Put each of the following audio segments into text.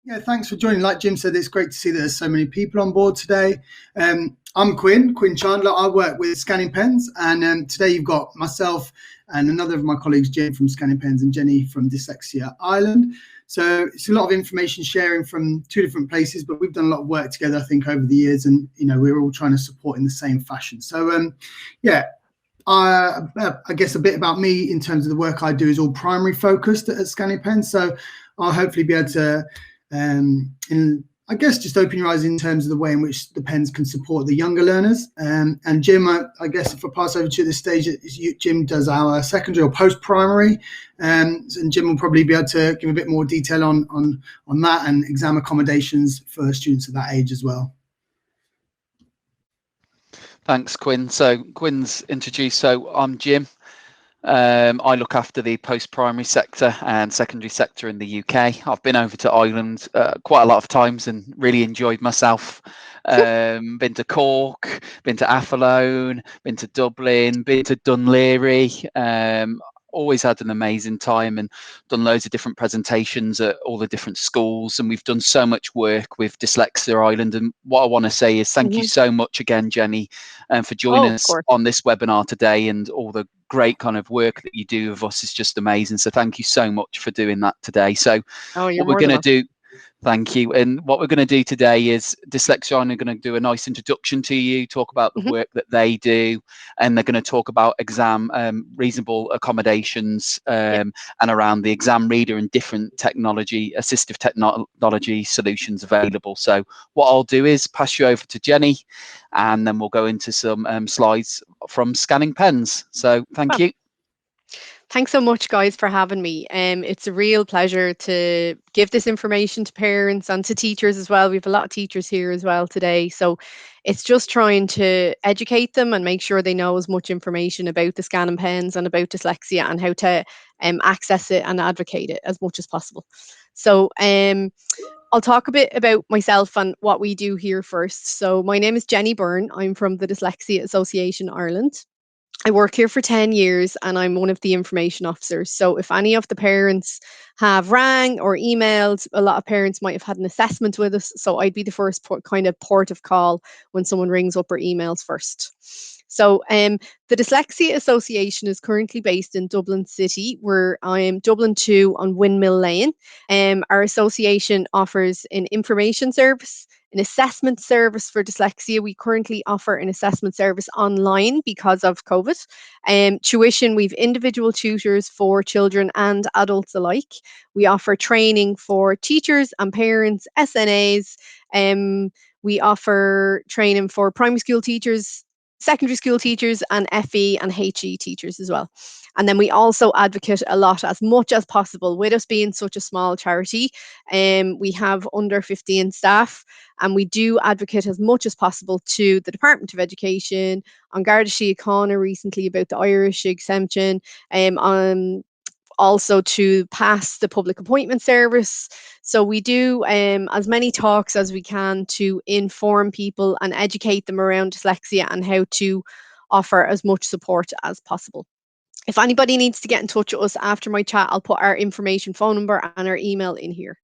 Yeah, thanks for joining. Like Jim said, it's great to see that there's so many people on board today. I'm Quinn Chandler. I work with Scanning Pens, and today you've got myself and another of my colleagues, Jim from Scanning Pens and Jenny from Dyslexia Ireland. So it's a lot of information sharing from two different places, but we've done a lot of work together, I think, over the years, and we're all trying to support in the same fashion. So yeah, I guess a bit about me in terms of the work I do is all primary focused at Scanning Pens. So I'll hopefully be able to I guess just open your eyes in terms of the way in which the pens can support the younger learners. And Jim, I guess if I pass over to you at this stage, Jim does our secondary or post-primary, and Jim will probably be able to give a bit more detail on that and exam accommodations for students of that age as well. Thanks, Quinn. So Quinn's introduced. So I'm Jim. I look after the post-primary sector and secondary sector in the UK. I've been over to Ireland quite a lot of times and really enjoyed myself. Been to Cork, been to Athlone, been to Dublin, been to Dunleary. Always had an amazing time and done loads of different presentations at all the different schools, and we've done so much work with Dyslexia Ireland. And what I want to say is thank you so much again, Jenny, for joining us on this webinar today, and all the great kind of work that you do with us is just amazing. So thank you so much for doing that today. So what we're going to do, thank you. And what we're going to do today is Dyslexia Ireland are going to do a nice introduction to you, talk about the work that they do, and they're going to talk about reasonable accommodations and around the ExamReader and different assistive technology solutions available. So what I'll do is pass you over to Jenny, and then we'll go into some slides from Scanning Pens. So thank you. Thanks so much, guys, for having me. It's a real pleasure to give this information to parents and to teachers as well. We have a lot of teachers here as well today. So it's just trying to educate them and make sure they know as much information about the Scanning Pens and about dyslexia and how to access it and advocate it as much as possible. So I'll talk a bit about myself and what we do here first. So my name is Jenny Byrne. I'm from the Dyslexia Association Ireland. I work here for 10 years and I'm one of the information officers. So if any of the parents have rang or emailed, a lot of parents might have had an assessment with us. So I'd be the first port of call when someone rings up or emails first. So the Dyslexia Association is currently based in Dublin City, where I am Dublin 2 on Windmill Lane. Our association offers an information service, an assessment service for dyslexia. We currently offer an assessment service online because of COVID. Tuition, we've individual tutors for children and adults alike. We offer training for teachers and parents, SNAs. We offer training for primary school teachers, secondary school teachers, and FE and HE teachers as well. And then we also advocate a lot, as much as possible. With us being such a small charity, we have under 15 staff, and we do advocate as much as possible to the Department of Education, on Garda Síochána recently about the Irish exemption, also to pass the public appointment service. So we do as many talks as we can to inform people and educate them around dyslexia and how to offer as much support as possible. If anybody needs to get in touch with us after my chat, I'll put our information, phone number and our email in here.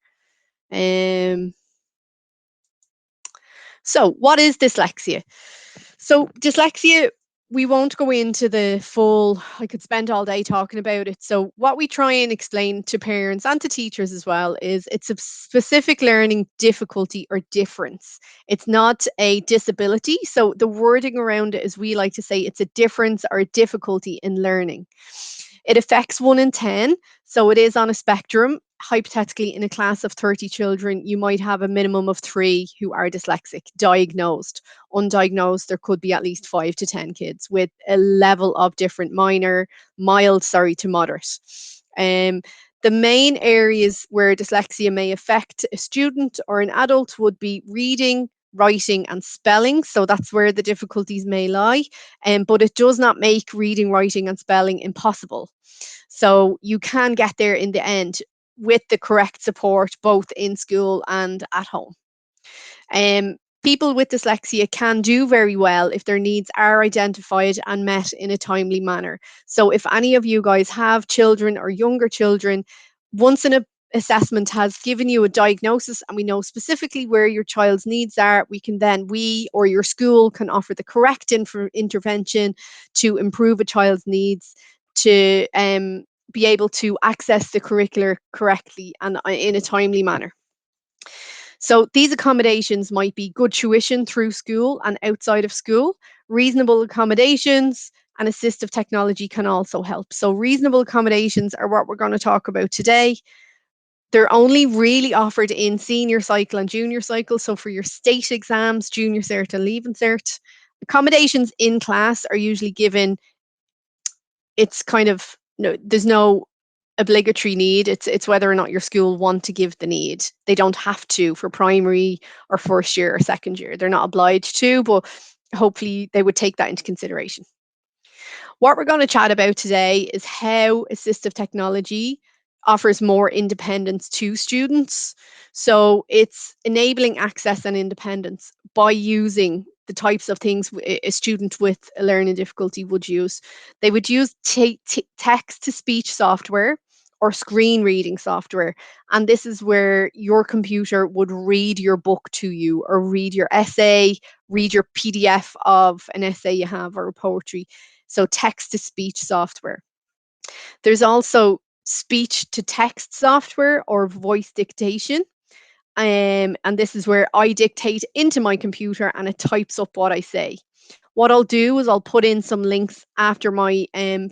So what is dyslexia? So dyslexia, we won't go into the full, I could spend all day talking about it. So what we try and explain to parents and to teachers as well is it's a specific learning difficulty or difference. It's not a disability. So the wording around it is, we like to say, it's a difference or a difficulty in learning. It affects 1 in 10. So it is on a spectrum. Hypothetically, in a class of 30 children, you might have a minimum of 3 who are dyslexic, diagnosed. Undiagnosed, there could be at least 5 to 10 kids with a level of different mild to moderate. The main areas where dyslexia may affect a student or an adult would be reading, writing and spelling. So that's where the difficulties may lie. But it does not make reading, writing and spelling impossible. So you can get there in the end with the correct support, both in school and at home. People with dyslexia can do very well if their needs are identified and met in a timely manner. So if any of you guys have children or younger children, once in a assessment has given you a diagnosis and we know specifically where your child's needs are, we or your school can offer the correct intervention to improve a child's needs, to be able to access the curricular correctly and in a timely manner. So these accommodations might be good tuition through school and outside of school, reasonable accommodations, and assistive technology can also help. So reasonable accommodations are what we're going to talk about today. They're only really offered in senior cycle and junior cycle. So for your state exams, junior cert and leaving cert, accommodations in class are usually given. It's kind of, no, there's no obligatory need. It's whether or not your school want to give the need. They don't have to for primary or first year or second year. They're not obliged to, but hopefully they would take that into consideration. What we're going to chat about today is how assistive technology offers more independence to students. So it's enabling access and independence by using the types of things a student with a learning difficulty would use. They would use text-to-speech software or screen reading software. And this is where your computer would read your book to you, or read your essay, read your PDF of an essay you have, or a poetry. So text-to-speech software. There's also speech-to-text software or voice dictation. And this is where I dictate into my computer and it types up what I say. What I'll do is I'll put in some links after my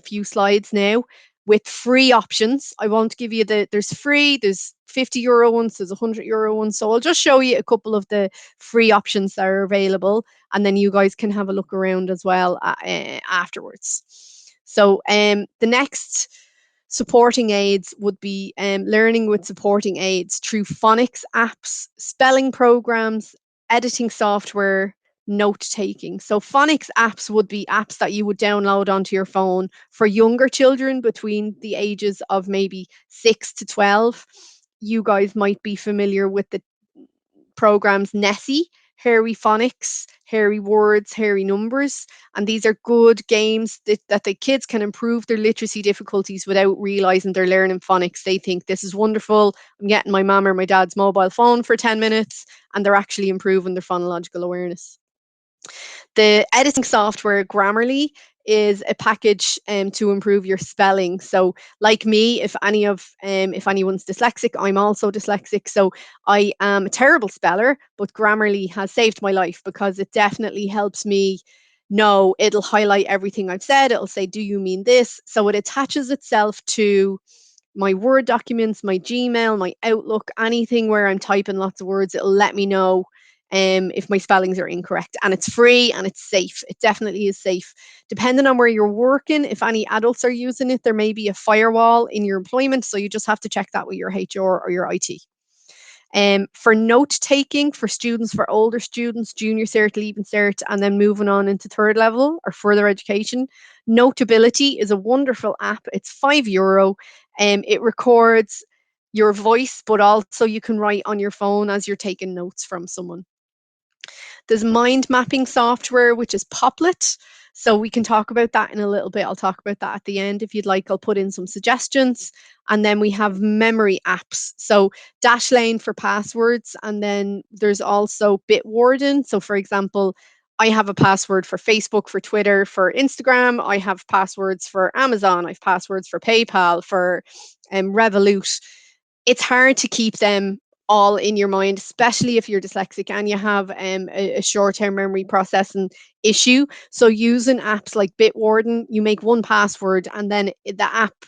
few slides now with free options. I won't give you there's free, there's €50 ones, there's €100 ones. So I'll just show you a couple of the free options that are available, and then you guys can have a look around as well afterwards. So the next supporting aids would be learning with supporting aids through phonics apps, spelling programs, editing software, note taking. So phonics apps would be apps that you would download onto your phone for younger children between the ages of maybe 6 to 12. You guys might be familiar with the programs Nessie, Hairy Phonics, Hairy Words, Hairy Numbers. And these are good games that the kids can improve their literacy difficulties without realizing they're learning phonics. They think this is wonderful. I'm getting my mum or my dad's mobile phone for 10 minutes, and they're actually improving their phonological awareness. The editing software Grammarly is a package to improve your spelling. So like me, if anyone's dyslexic, I'm also dyslexic. So I am a terrible speller, but Grammarly has saved my life because it definitely helps me know. It'll highlight everything I've said. It'll say, do you mean this? So it attaches itself to my Word documents, my Gmail, my Outlook, anything where I'm typing lots of words. It'll let me know if my spellings are incorrect, and it's free and it's safe. It definitely is safe. Depending on where you're working, if any adults are using it, there may be a firewall in your employment, so you just have to check that with your HR or your IT. For note taking for students, for older students, junior cert, leaving cert, and then moving on into third level or further education, Notability is a wonderful app. It's €5. It records your voice, but also you can write on your phone as you're taking notes from someone. There's mind mapping software, which is Poplet. So we can talk about that in a little bit. I'll talk about that at the end if you'd like. I'll put in some suggestions. And then we have memory apps. So Dashlane for passwords. And then there's also Bitwarden. So for example, I have a password for Facebook, for Twitter, for Instagram. I have passwords for Amazon. I have passwords for PayPal, for Revolut. It's hard to keep them all in your mind, especially if you're dyslexic and you have a short-term memory processing issue. So using apps like Bitwarden, you make one password and then the app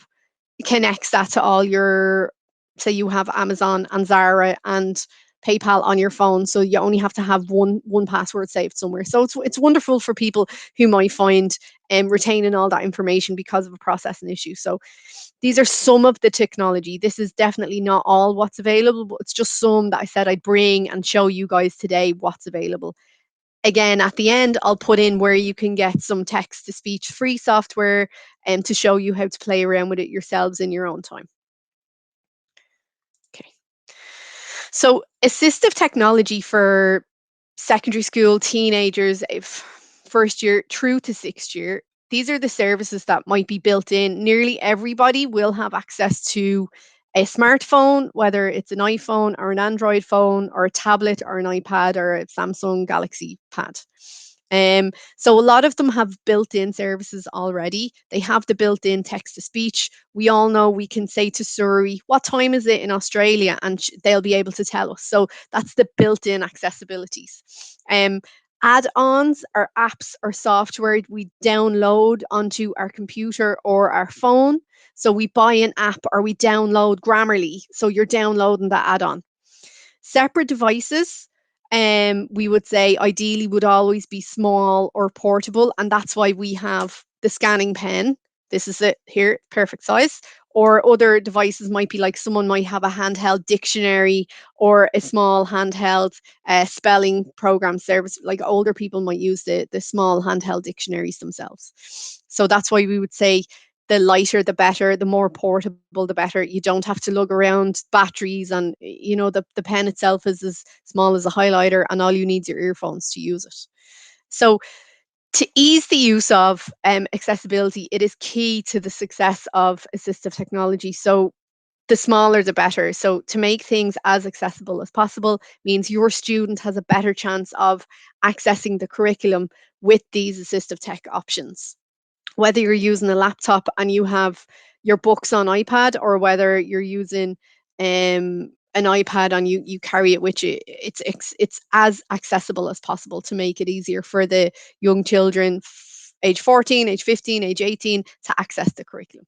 connects that to all your, say you have Amazon and Zara and PayPal on your phone, so you only have to have one password saved somewhere. So it's wonderful for people who might find retaining all that information because of a processing issue. So these are some of the technology. This is definitely not all what's available, but it's just some that I said I'd bring and show you guys today what's available. Again, at the end, I'll put in where you can get some text-to-speech free software and to show you how to play around with it yourselves in your own time. Okay. So assistive technology for secondary school, teenagers, first year through to sixth year, these are the services that might be built in. Nearly everybody will have access to a smartphone, whether it's an iPhone or an Android phone or a tablet or an iPad or a Samsung Galaxy Pad. So a lot of them have built-in services already. They have the built-in text-to-speech. We all know we can say to Siri, what time is it in Australia? And they'll be able to tell us. So that's the built-in accessibilities. Add-ons are apps or software we download onto our computer or our phone. So we buy an app or we download Grammarly. So you're downloading the add-on. Separate devices, we would say ideally would always be small or portable, and that's why we have the scanning pen. This is it here, perfect size. Or other devices might be like someone might have a handheld dictionary or a small handheld spelling program service. Like older people might use the small handheld dictionaries themselves. So that's why we would say the lighter the better, the more portable the better. You don't have to lug around batteries, and you know the pen itself is as small as a highlighter, and all you need is your earphones to use it. So to ease the use of accessibility, it is key to the success of assistive technology. So the smaller the better. So to make things as accessible as possible means your student has a better chance of accessing the curriculum with these assistive tech options. Whether you're using a laptop and you have your books on iPad, or whether you're using an iPad and you carry it with you, it's as accessible as possible to make it easier for the young children, age 14, age 15, age 18, to access the curriculum.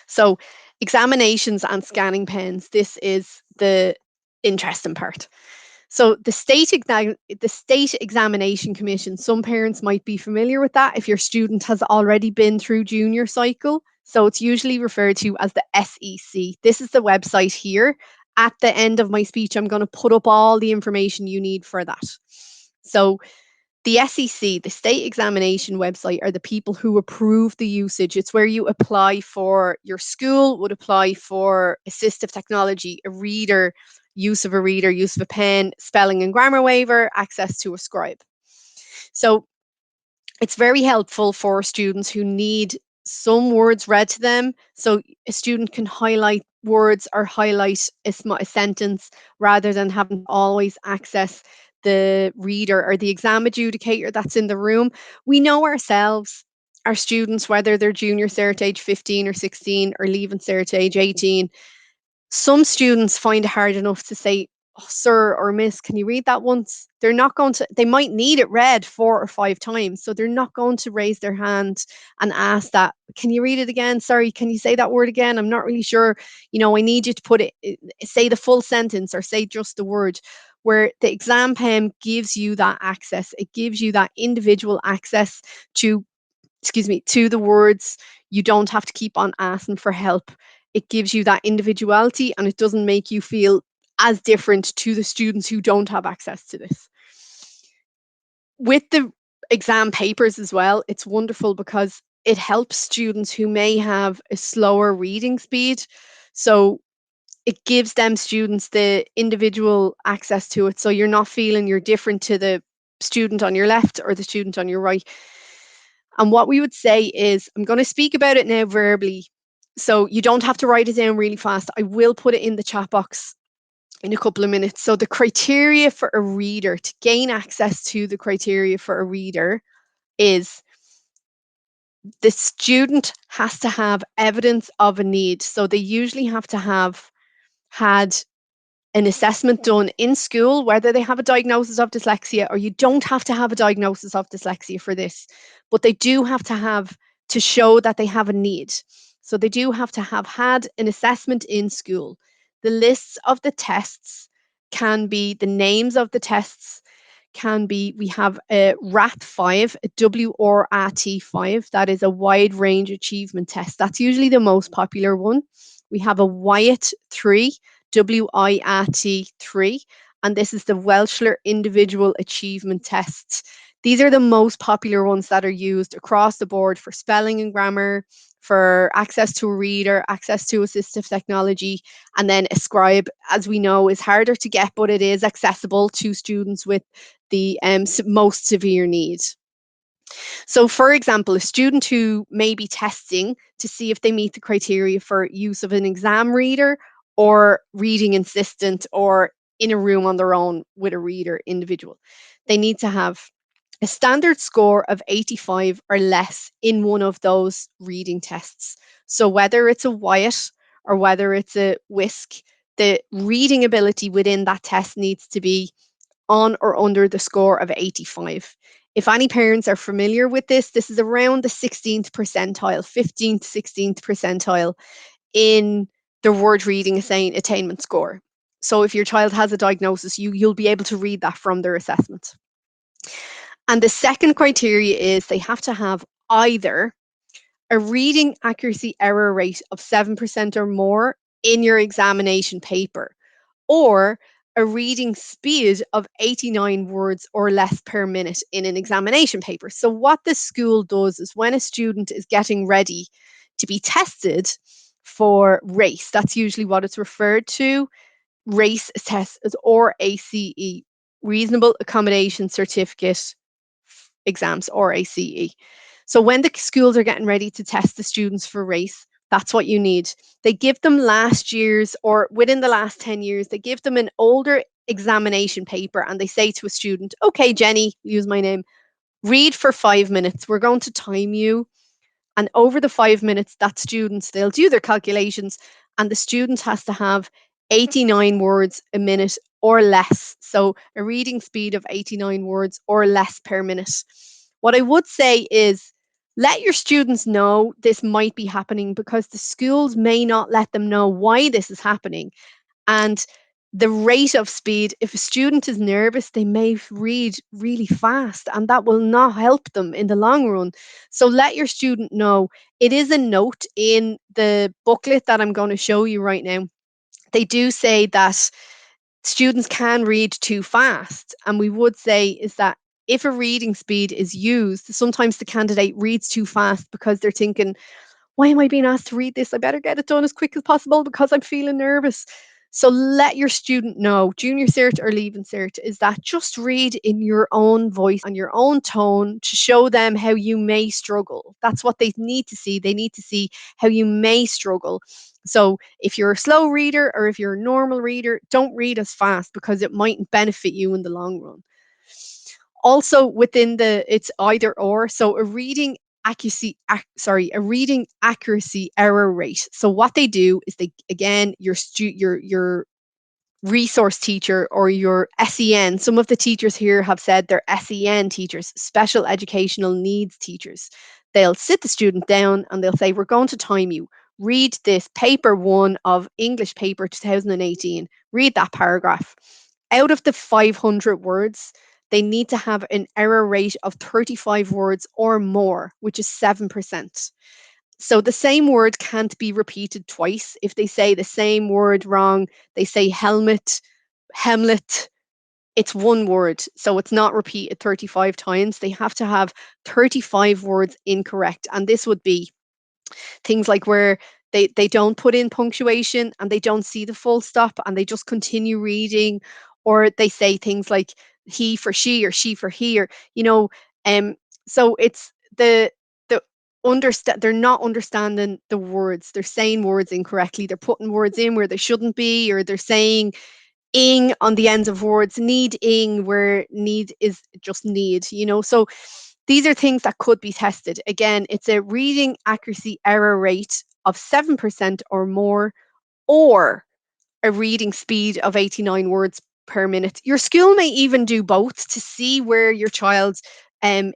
So examinations and scanning pens, this is the interesting part. So the state examination commission, some parents might be familiar with that if your student has already been through junior cycle. So it's usually referred to as the SEC. This is the website here. At the end of my speech, I'm going to put up all the information you need for that. So the SEC, the state examination website, are the people who approve the usage. It's where you apply for, your school would apply for assistive technology, a reader, use of a reader, use of a pen, spelling and grammar waiver, access to a scribe. So it's very helpful for students who need some words read to them. So a student can highlight words or highlight a sentence rather than having to always access the reader or the exam adjudicator that's in the room. We know ourselves, our students, whether they're junior cert age 15 or 16 or leaving cert age 18, some students find it hard enough to say, oh, sir or miss, can you read that once? They're not going to, they might need it read 4 or 5 times. So they're not going to raise their hand and ask that, can you read it again? Sorry, can you say that word again? I'm not really sure. You know, I need you to put it, say the full sentence or say just the word. Where the exam pen gives you that access, it gives you that individual access to, to the words. You don't have to keep on asking for help. It gives you that individuality, and it doesn't make you feel as different to the students who don't have access to this. With the exam papers as well, it's wonderful because it helps students who may have a slower reading speed. So it gives them students the individual access to it. So you're not feeling you're different to the student on your left or the student on your right. And what we would say is, I'm going to speak about it now verbally. So you don't have to write it down really fast. I will put it in the chat box in a couple of minutes. So the criteria for a reader, to gain access to the criteria for a reader, is the student has to have evidence of a need. So they usually have to have had an assessment done in school, whether they have a diagnosis of dyslexia, or you don't have to have a diagnosis of dyslexia for this, but they do have to show that they have a need. So they do have to have had an assessment in school. The lists of the tests can be, the names of the tests can be, we have a RAT5, a WRAT5, that is a wide range achievement test. That's usually the most popular one. We have a WIAT 3, WIAT3, and this is the Welshler Individual Achievement Tests. These are the most popular ones that are used across the board for spelling and grammar, for access to a reader, access to assistive technology, and then a scribe, as we know, is harder to get, but it is accessible to students with the most severe needs. So, for example, a student who may be testing to see if they meet the criteria for use of an exam reader or reading assistant or in a room on their own with a reader individual, they need to have a standard score of 85 or less in one of those reading tests. So, whether it's a Wyatt or whether it's a WISC, the reading ability within that test needs to be on or under the score of 85. If any parents are familiar with this, this is around the 16th percentile, 15th, 16th percentile in the word reading attainment score. So if your child has a diagnosis, you'll be able to read that from their assessment. And the second criteria is they have to have either a reading accuracy error rate of 7% or more in your examination paper, or a reading speed of 89 words or less per minute in an examination paper. So, what the school does is when a student is getting ready to be tested for RACE, that's usually what it's referred to. RACE test is RACE, Reasonable Accommodation Certificate Exams, RACE. So when the schools are getting ready to test the students for RACE, that's what you need. They give them last year's, or within the last 10 years, they give them an older examination paper and they say to a student, okay, Jenny, use my name, read for 5 minutes. We're going to time you. And over the 5 minutes, that students, they'll do their calculations and the student has to have 89 words a minute or less. So a reading speed of 89 words or less per minute. What I would say is let your students know this might be happening because the schools may not let them know why this is happening. And the rate of speed, if a student is nervous, they may read really fast and that will not help them in the long run. So let your student know. It is a note in the booklet that I'm going to show you right now. They do say that students can read too fast. And we would say is that if a reading speed is used, sometimes the candidate reads too fast because they're thinking, why am I being asked to read this? I better get it done as quick as possible because I'm feeling nervous. So let your student know, junior cert or leaving cert, is that just read in your own voice and your own tone to show them how you may struggle. That's what they need to see. They need to see how you may struggle. So if you're a slow reader or if you're a normal reader, don't read as fast because it mightn't benefit you in the long run. Also within it's either or. So a reading accuracy error rate. So what they do is they, again, your resource teacher or your SEN. Some of the teachers here have said they're SEN teachers, special educational needs teachers. They'll sit the student down and they'll say, we're going to time you. Read this paper 1 of English paper 2018. Read that paragraph. Out of the 500 words, they need to have an error rate of 35 words or more, which is 7%. So the same word can't be repeated twice. If they say the same word wrong, they say helmet, Hamlet, it's one word. So it's not repeated 35 times. They have to have 35 words incorrect. And this would be things like where they don't put in punctuation and they don't see the full stop and they just continue reading, or they say things like he for she or she for he, or so it's the understand they're not understanding the words. They're saying words incorrectly. They're putting words in where they shouldn't be, or they're saying ing on the ends of words, need ing where need is just need, so these are things that could be tested. Again, it's a reading accuracy error rate of 7% or more, or a reading speed of 89 words per minute. Your school may even do both to see where your child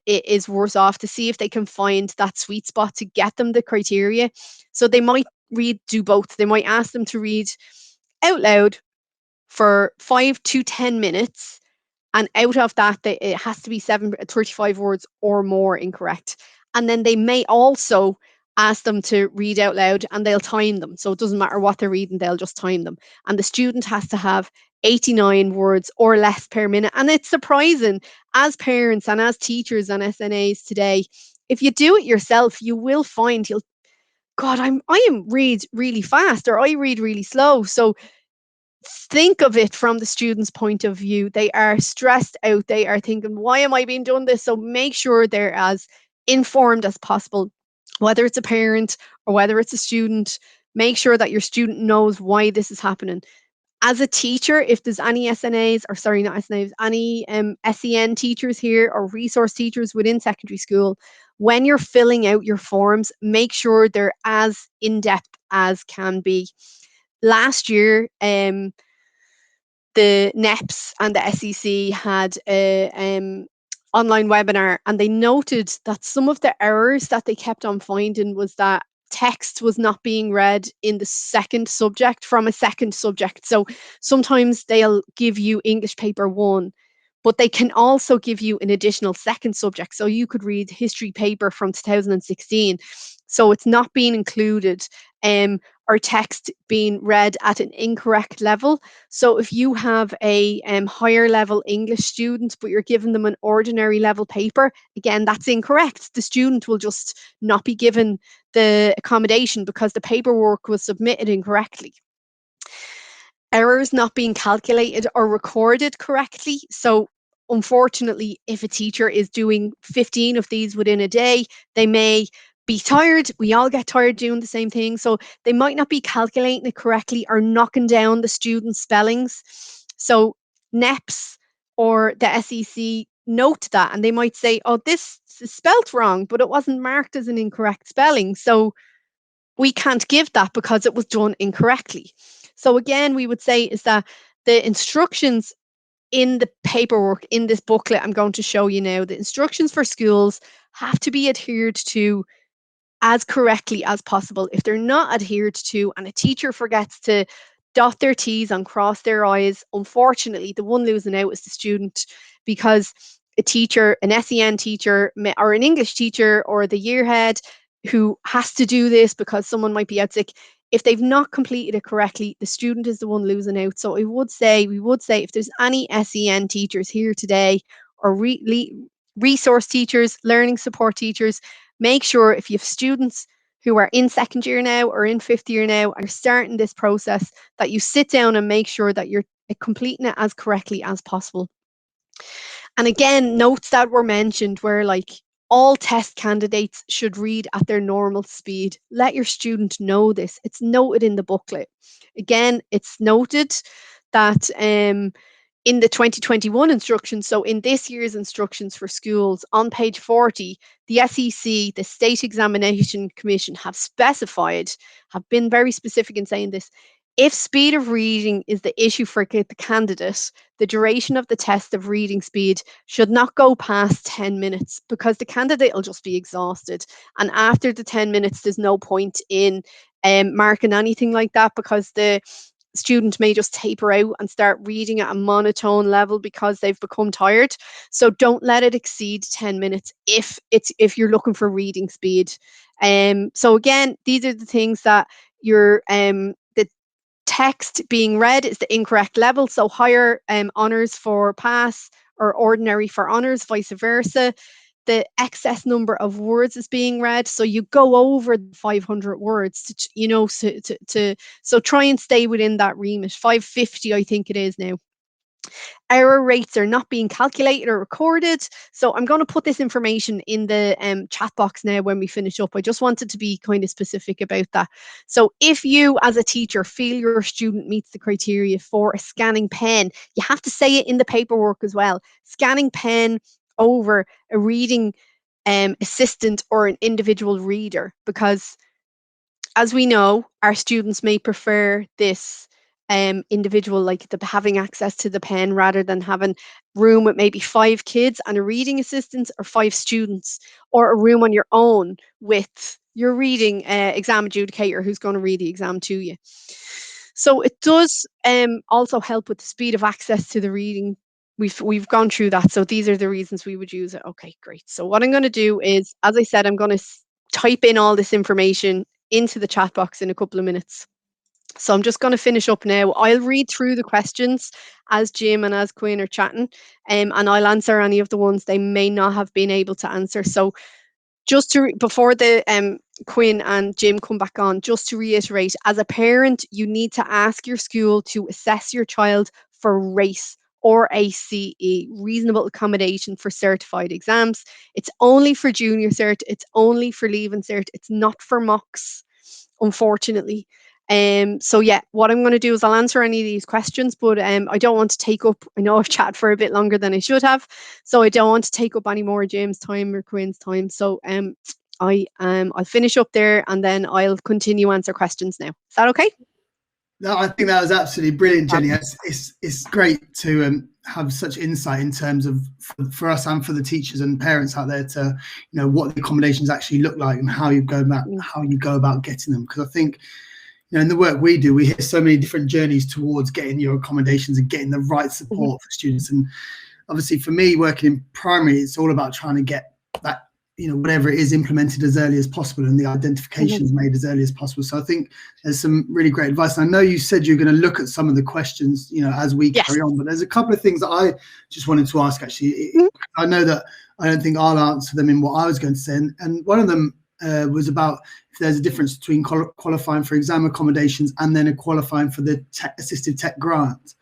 is worse off, to see if they can find that sweet spot to get them the criteria. So they might do both. They might ask them to read out loud for 5 to 10 minutes, and out of that it has to be 35 words or more incorrect. And then they may also ask them to read out loud and they'll time them, so it doesn't matter what they're reading, they'll just time them. And the student has to have 89 words or less per minute. And it's surprising, as parents and as teachers and SNAs today, if you do it yourself, you will find I am read really fast, or I read really slow. So think of it from the student's point of view. They are stressed out. They are thinking, why am I being done this? So make sure they're as informed as possible, whether it's a parent or whether it's a student. Make sure that your student knows why this is happening. As a teacher, if there's any SNAs, or sorry, not SNAs, any SEN teachers here or resource teachers within secondary school, when you're filling out your forms, make sure they're as in-depth as can be. Last year, the NEPs and the SEC had a online webinar, and they noted that some of the errors that they kept on finding was that text was not being read in the second subject from a second subject. So sometimes they'll give you English paper 1, but they can also give you an additional second subject. So you could read history paper from 2016. So it's not being included, or text being read at an incorrect level. So if you have a higher level English student, but you're giving them an ordinary level paper, again, that's incorrect. The student will just not be given the accommodation because the paperwork was submitted incorrectly. Errors not being calculated or recorded correctly. So unfortunately, if a teacher is doing 15 of these within a day, they may be tired. We all get tired doing the same thing. So they might not be calculating it correctly or knocking down the students' spellings. So NEPs or the SEC note that, and they might say, oh, this is spelt wrong, but it wasn't marked as an incorrect spelling. So we can't give that because it was done incorrectly. So again, we would say is that the instructions in the paperwork in this booklet I'm going to show you now, the instructions for schools have to be adhered to as correctly as possible. If they're not adhered to and a teacher forgets to dot their T's and cross their I's, unfortunately, the one losing out is the student, because a teacher, an SEN teacher or an English teacher or the year head who has to do this because someone might be out sick, if they've not completed it correctly, the student is the one losing out. So we would say if there's any SEN teachers here today, or resource teachers, learning support teachers, make sure if you have students who are in second year now or in fifth year now and are starting this process, that you sit down and make sure that you're completing it as correctly as possible. And again, notes that were mentioned were like, all test candidates should read at their normal speed. Let your student know this. It's noted in the booklet. Again, it's noted that in the 2021 instructions, so in this year's instructions for schools, on page 40, the SEC, the State Examination Commission, have been very specific in saying this. If speed of reading is the issue for the candidate, the duration of the test of reading speed should not go past 10 minutes, because the candidate will just be exhausted. And after the 10 minutes, there's no point in marking anything like that, because the student may just taper out and start reading at a monotone level because they've become tired. So don't let it exceed 10 minutes if you're looking for reading speed. So again, these are the things that you're the text being read is the incorrect level. So higher honours for pass or ordinary for honours, vice versa. The excess number of words is being read, so you go over the 500 words so try and stay within that remit. 550 I think it is now. Error rates are not being calculated or recorded. So I'm going to put this information in the chat box now when we finish up. I just wanted to be kind of specific about that. So if you as a teacher feel your student meets the criteria for a scanning pen, you have to say it in the paperwork as well. Scanning pen over a reading assistant or an individual reader, because as we know, our students may prefer this individual, like having access to the pen rather than having room with maybe 5 kids and a reading assistant, or 5 students, or a room on your own with your reading exam adjudicator who's going to read the exam to you. So it does also help with the speed of access to the reading. We've gone through that. So these are the reasons we would use it. Okay, great. So what I'm going to do is, as I said, I'm going to type in all this information into the chat box in a couple of minutes. So I'm just going to finish up now. I'll read through the questions as Jim and as Quinn are chatting, and I'll answer any of the ones they may not have been able to answer. So Just to before the Quinn and Jim come back on, just to reiterate, as a parent, you need to ask your school to assess your child for RACE or ACE, reasonable accommodation for certified exams. It's only for junior cert, it's only for leaving cert, it's not for mocks, unfortunately. So yeah, what I'm going to do is I'll answer any of these questions, but I don't want to take up, I know I've chatted for a bit longer than I should have, so I don't want to take up any more James' time or Quinn's time. So I'll finish up there and then I'll continue answer questions now. Is that okay? No, I think that was absolutely brilliant, Jenny. It's great to have such insight in terms of for us and for the teachers and parents out there to what the accommodations actually look like and how you go about getting them. Because I think in the work we do, we hear so many different journeys towards getting your accommodations and getting the right support for students. And obviously, for me, working in primary, it's all about trying to get that whatever it is implemented as early as possible and the identifications made as early as possible. So I think there's some really great advice. And I know you said you're going to look at some of the questions, as we carry on, but there's a couple of things that I just wanted to ask, actually. I know that I don't think I'll answer them in what I was going to say. And one of them was about if there's a difference between qualifying for exam accommodations and then qualifying for the assistive tech grant.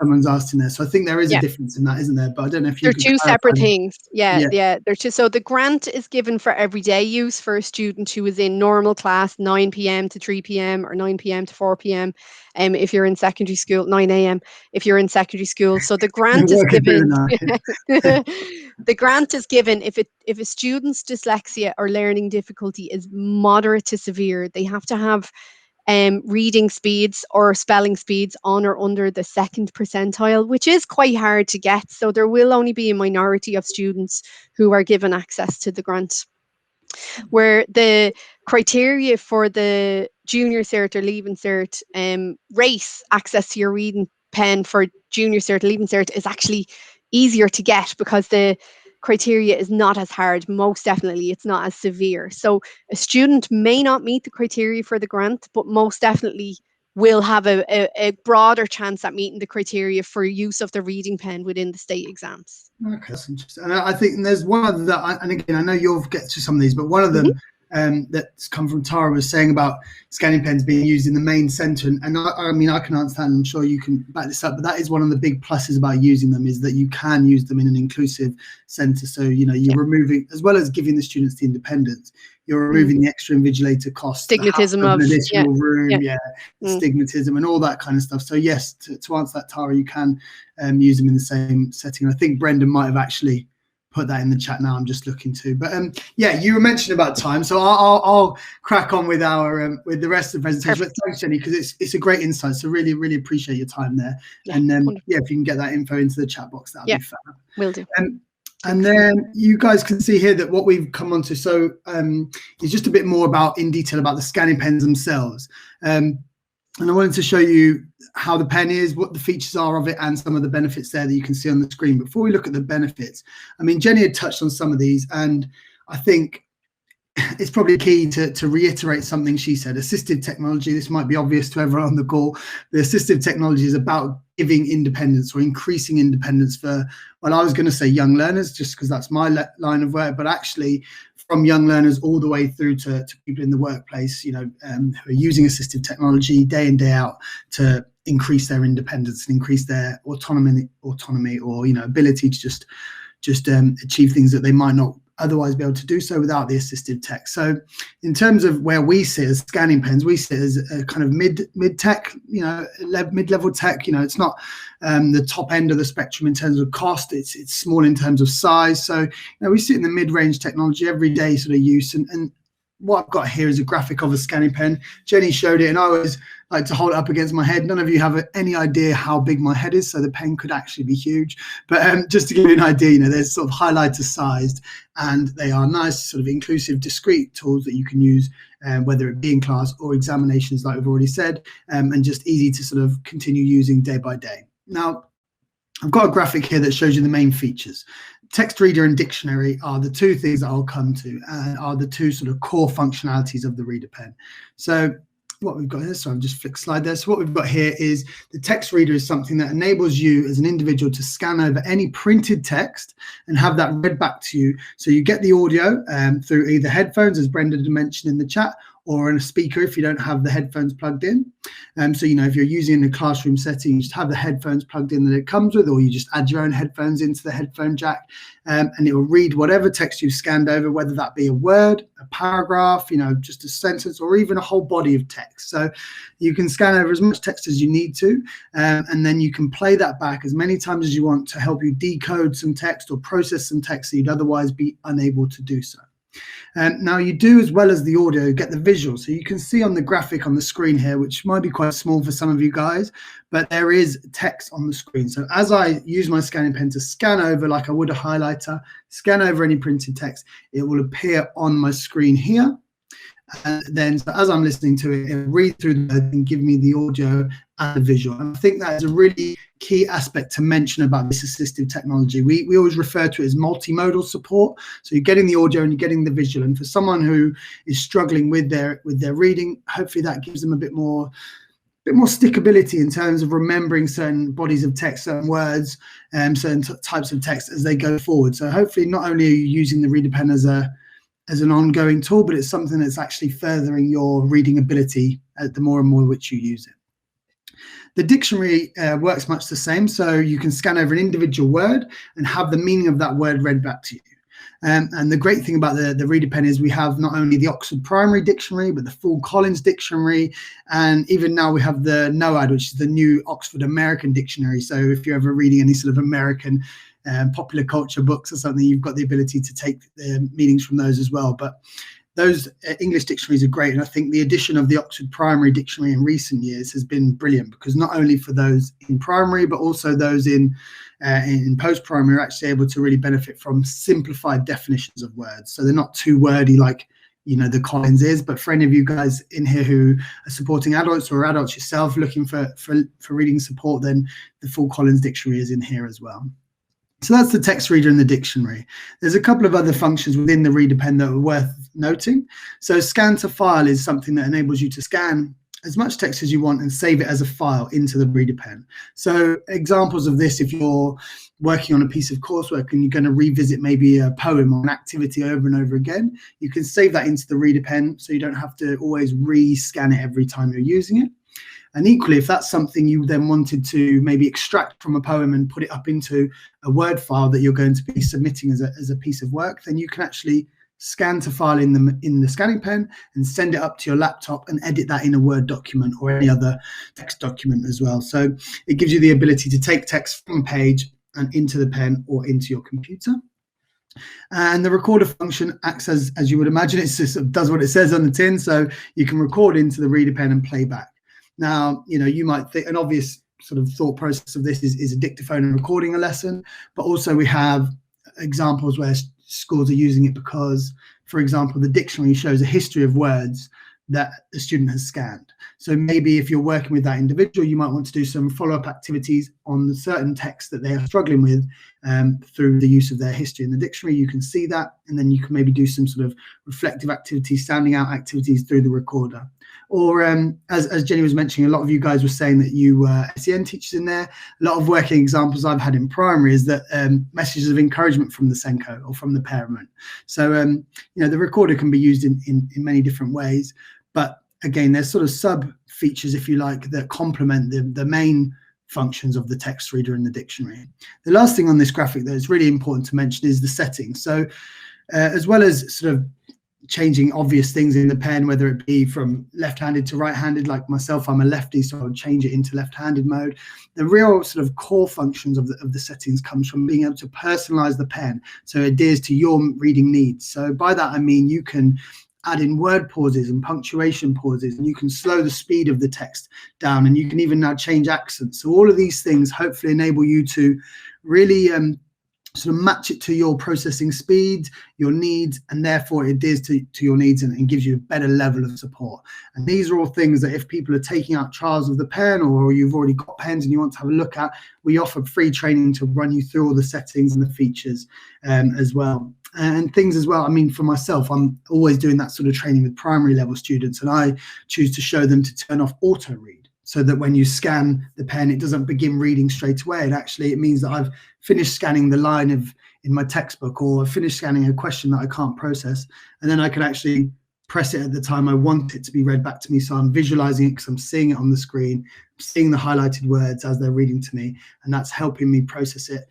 Someone's asked in there, so I think there is a difference in that, isn't there? But I don't know if you. They're two separate things. Yeah. They're two. So the grant is given for everyday use for a student who is in normal class, 9 p.m. to 3 p.m. or 9 p.m. to 4 p.m. If you're in secondary school, 9 a.m. if you're in secondary school. So the grant is given. The grant is given if a student's dyslexia or learning difficulty is moderate to severe. They have to have reading speeds or spelling speeds on or under the 2nd percentile, which is quite hard to get. So there will only be a minority of students who are given access to the grant. Where the criteria for the junior cert or leaving cert, RACE, access to your reading pen for junior cert, leaving cert, is actually easier to get because the criteria is not as hard. Most definitely it's not as severe. So a student may not meet the criteria for the grant, but most definitely will have a broader chance at meeting the criteria for use of the reading pen within the state exams. Okay, that's interesting. And I think there's one other that, and again, I know you'll get to some of these, but one of them that's come from Tara was saying about scanning pens being used in the main centre. And I mean, I can understand, I'm sure you can back this up, but that is one of the big pluses about using them, is that you can use them in an inclusive centre. So, you're removing, as well as giving the students the independence, you're removing the extra invigilator cost, stigmatism of an additional room, stigmatism and all that kind of stuff. So yes, to answer that, Tara, you can use them in the same setting. I think Brendan might have actually put that in the chat now. I'm just looking to, but you were mentioning about time, so I'll crack on with our with the rest of the presentation. But thanks, Jenny, because it's a great insight. So really appreciate your time there. And if you can get that info into the chat box, that'll be fab. Will do. And then you guys can see here that what we've come on to, so is just a bit more about in detail about the scanning pens themselves. And I wanted to show you how the pen is, what the features are of it, and some of the benefits there that you can see on the screen. Before we look at the benefits, I mean, Jenny had touched on some of these, and I think it's probably key to reiterate something she said. Assistive technology, this might be obvious to everyone on the call. The assistive technology is about giving independence or increasing independence for, well, I was going to say young learners, just because that's my line of work, but actually from young learners all the way through to people in the workplace, who are using assistive technology day in, day out to increase their independence and increase their autonomy or, ability to just achieve things that they might not otherwise be able to do so without the assistive tech. So in terms of where we sit as scanning pens, we sit as a kind of mid-tech, mid-level tech. It's not the top end of the spectrum in terms of cost. It's small in terms of size. So we sit in the mid-range technology, everyday sort of use. And what I've got here is a graphic of a scanning pen. Jenny showed it, and I always like to hold it up against my head. None of you have any idea how big my head is, so the pen could actually be huge. But just to give you an idea, they're sort of highlighter sized, and they are nice, sort of inclusive, discrete tools that you can use, whether it be in class or examinations, like we've already said, and just easy to sort of continue using day by day. Now, I've got a graphic here that shows you the main features. Text reader and dictionary are the two things that I'll come to, and are the two sort of core functionalities of the reader pen. So what we've got here, so I'll just flick slide there. So what we've got here is the text reader is something that enables you as an individual to scan over any printed text and have that read back to you. So you get the audio through either headphones, as Brendan mentioned in the chat, or on a speaker if you don't have the headphones plugged in. So, you know, if you're using a classroom setting, you just have the headphones plugged in that it comes with, or you just add your own headphones into the headphone jack, and it will read whatever text you've scanned over, whether that be a word, a paragraph, you know, just a sentence, or even a whole body of text. So you can scan over as much text as you need to, and then you can play that back as many times as you want to help you decode some text or process some text that you'd otherwise be unable to do so. Now you do, as well as the audio, get the visual. So you can see on the graphic on the screen here, which might be quite small for some of you guys, but there is text on the screen. So as I use my scanning pen to scan over, like I would a highlighter, scan over any printed text, it will appear on my screen here. And then so as I'm listening to it, it'll read through and give me the audio and the visual. And I think that is a really key aspect to mention about this assistive technology. We always refer to it as multimodal support. So you're getting the audio and you're getting the visual. And for someone who is struggling with their reading, hopefully that gives them a bit more stickability in terms of remembering certain bodies of text, certain words, certain types of text as they go forward. So hopefully not only are you using the reader pen as an ongoing tool, but it's something that's actually furthering your reading ability the more and more which you use it. The dictionary works much the same, so you can scan over an individual word and have the meaning of that word read back to you. And the great thing about the reader pen is we have not only the Oxford Primary Dictionary, but the full Collins Dictionary, and even now we have the NOAD, which is the new Oxford American Dictionary. So if you're ever reading any sort of American popular culture books or something, you've got the ability to take the meanings from those as well. But those English dictionaries are great, and I think the addition of the Oxford Primary Dictionary in recent years has been brilliant, because not only for those in primary, but also those in post-primary are actually able to really benefit from simplified definitions of words. So they're not too wordy like, you know, the Collins is. But for any of you guys in here who are supporting adults or adults yourself looking for reading support, then the full Collins Dictionary is in here as well. So that's the text reader and the dictionary. There's a couple of other functions within the reader pen that are worth noting. So scan to file is something that enables you to scan as much text as you want and save it as a file into the reader pen. So examples of this, if you're working on a piece of coursework and you're going to revisit maybe a poem or an activity over and over again, you can save that into the reader pen so you don't have to always re-scan it every time you're using it. And equally, if that's something you then wanted to maybe extract from a poem and put it up into a Word file that you're going to be submitting as a piece of work, then you can actually scan to file in the scanning pen and send it up to your laptop and edit that in a Word document or any other text document as well. So it gives you the ability to take text from a page and into the pen or into your computer. And the recorder function acts as you would imagine, it just does what it says on the tin. So you can record into the reader pen and play back. Now, you know, you might think an obvious sort of thought process of this is a dictaphone and recording a lesson, but also we have examples where schools are using it because, for example, the dictionary shows a history of words that the student has scanned. So maybe if you're working with that individual, you might want to do some follow-up activities on the certain text that they are struggling with through the use of their history in the dictionary. You can see that, and then you can maybe do some sort of reflective activities, sounding out activities through the recorder. Or as Jenny was mentioning, a lot of you guys were saying that you were SEN teachers in there. A lot of working examples I've had in primary is that messages of encouragement from the SENCO or from the parent. So, you know, the recorder can be used in many different ways. But again, there's sort of sub features, if you like, that complement the main functions of the text reader and the dictionary. The last thing on this graphic that is really important to mention is the settings. So as well as sort of changing obvious things in the pen, whether it be from left-handed to right-handed, like myself, I'm a lefty, so I'll change it into left-handed mode. The real sort of core functions of the settings comes from being able to personalize the pen so it adheres to your reading needs. So by that I mean you can add in word pauses and punctuation pauses, and you can slow the speed of the text down, and you can even now change accents. So all of these things hopefully enable you to really sort of match it to your processing speed, your needs, and therefore it adheres to your needs and gives you a better level of support. And these are all things that if people are taking out trials of the pen, or you've already got pens and you want to have a look at, we offer free training to run you through all the settings and the features as well. And things as well, I mean, for myself, I'm always doing that sort of training with primary level students, and I choose to show them to turn off auto read, so that when you scan the pen, it doesn't begin reading straight away. And actually it means that I've finished scanning the line in my textbook, or I've finished scanning a question that I can't process, and then I can actually press it at the time I want it to be read back to me. So I'm visualizing it because I'm seeing it on the screen, I'm seeing the highlighted words as they're reading to me, and that's helping me process it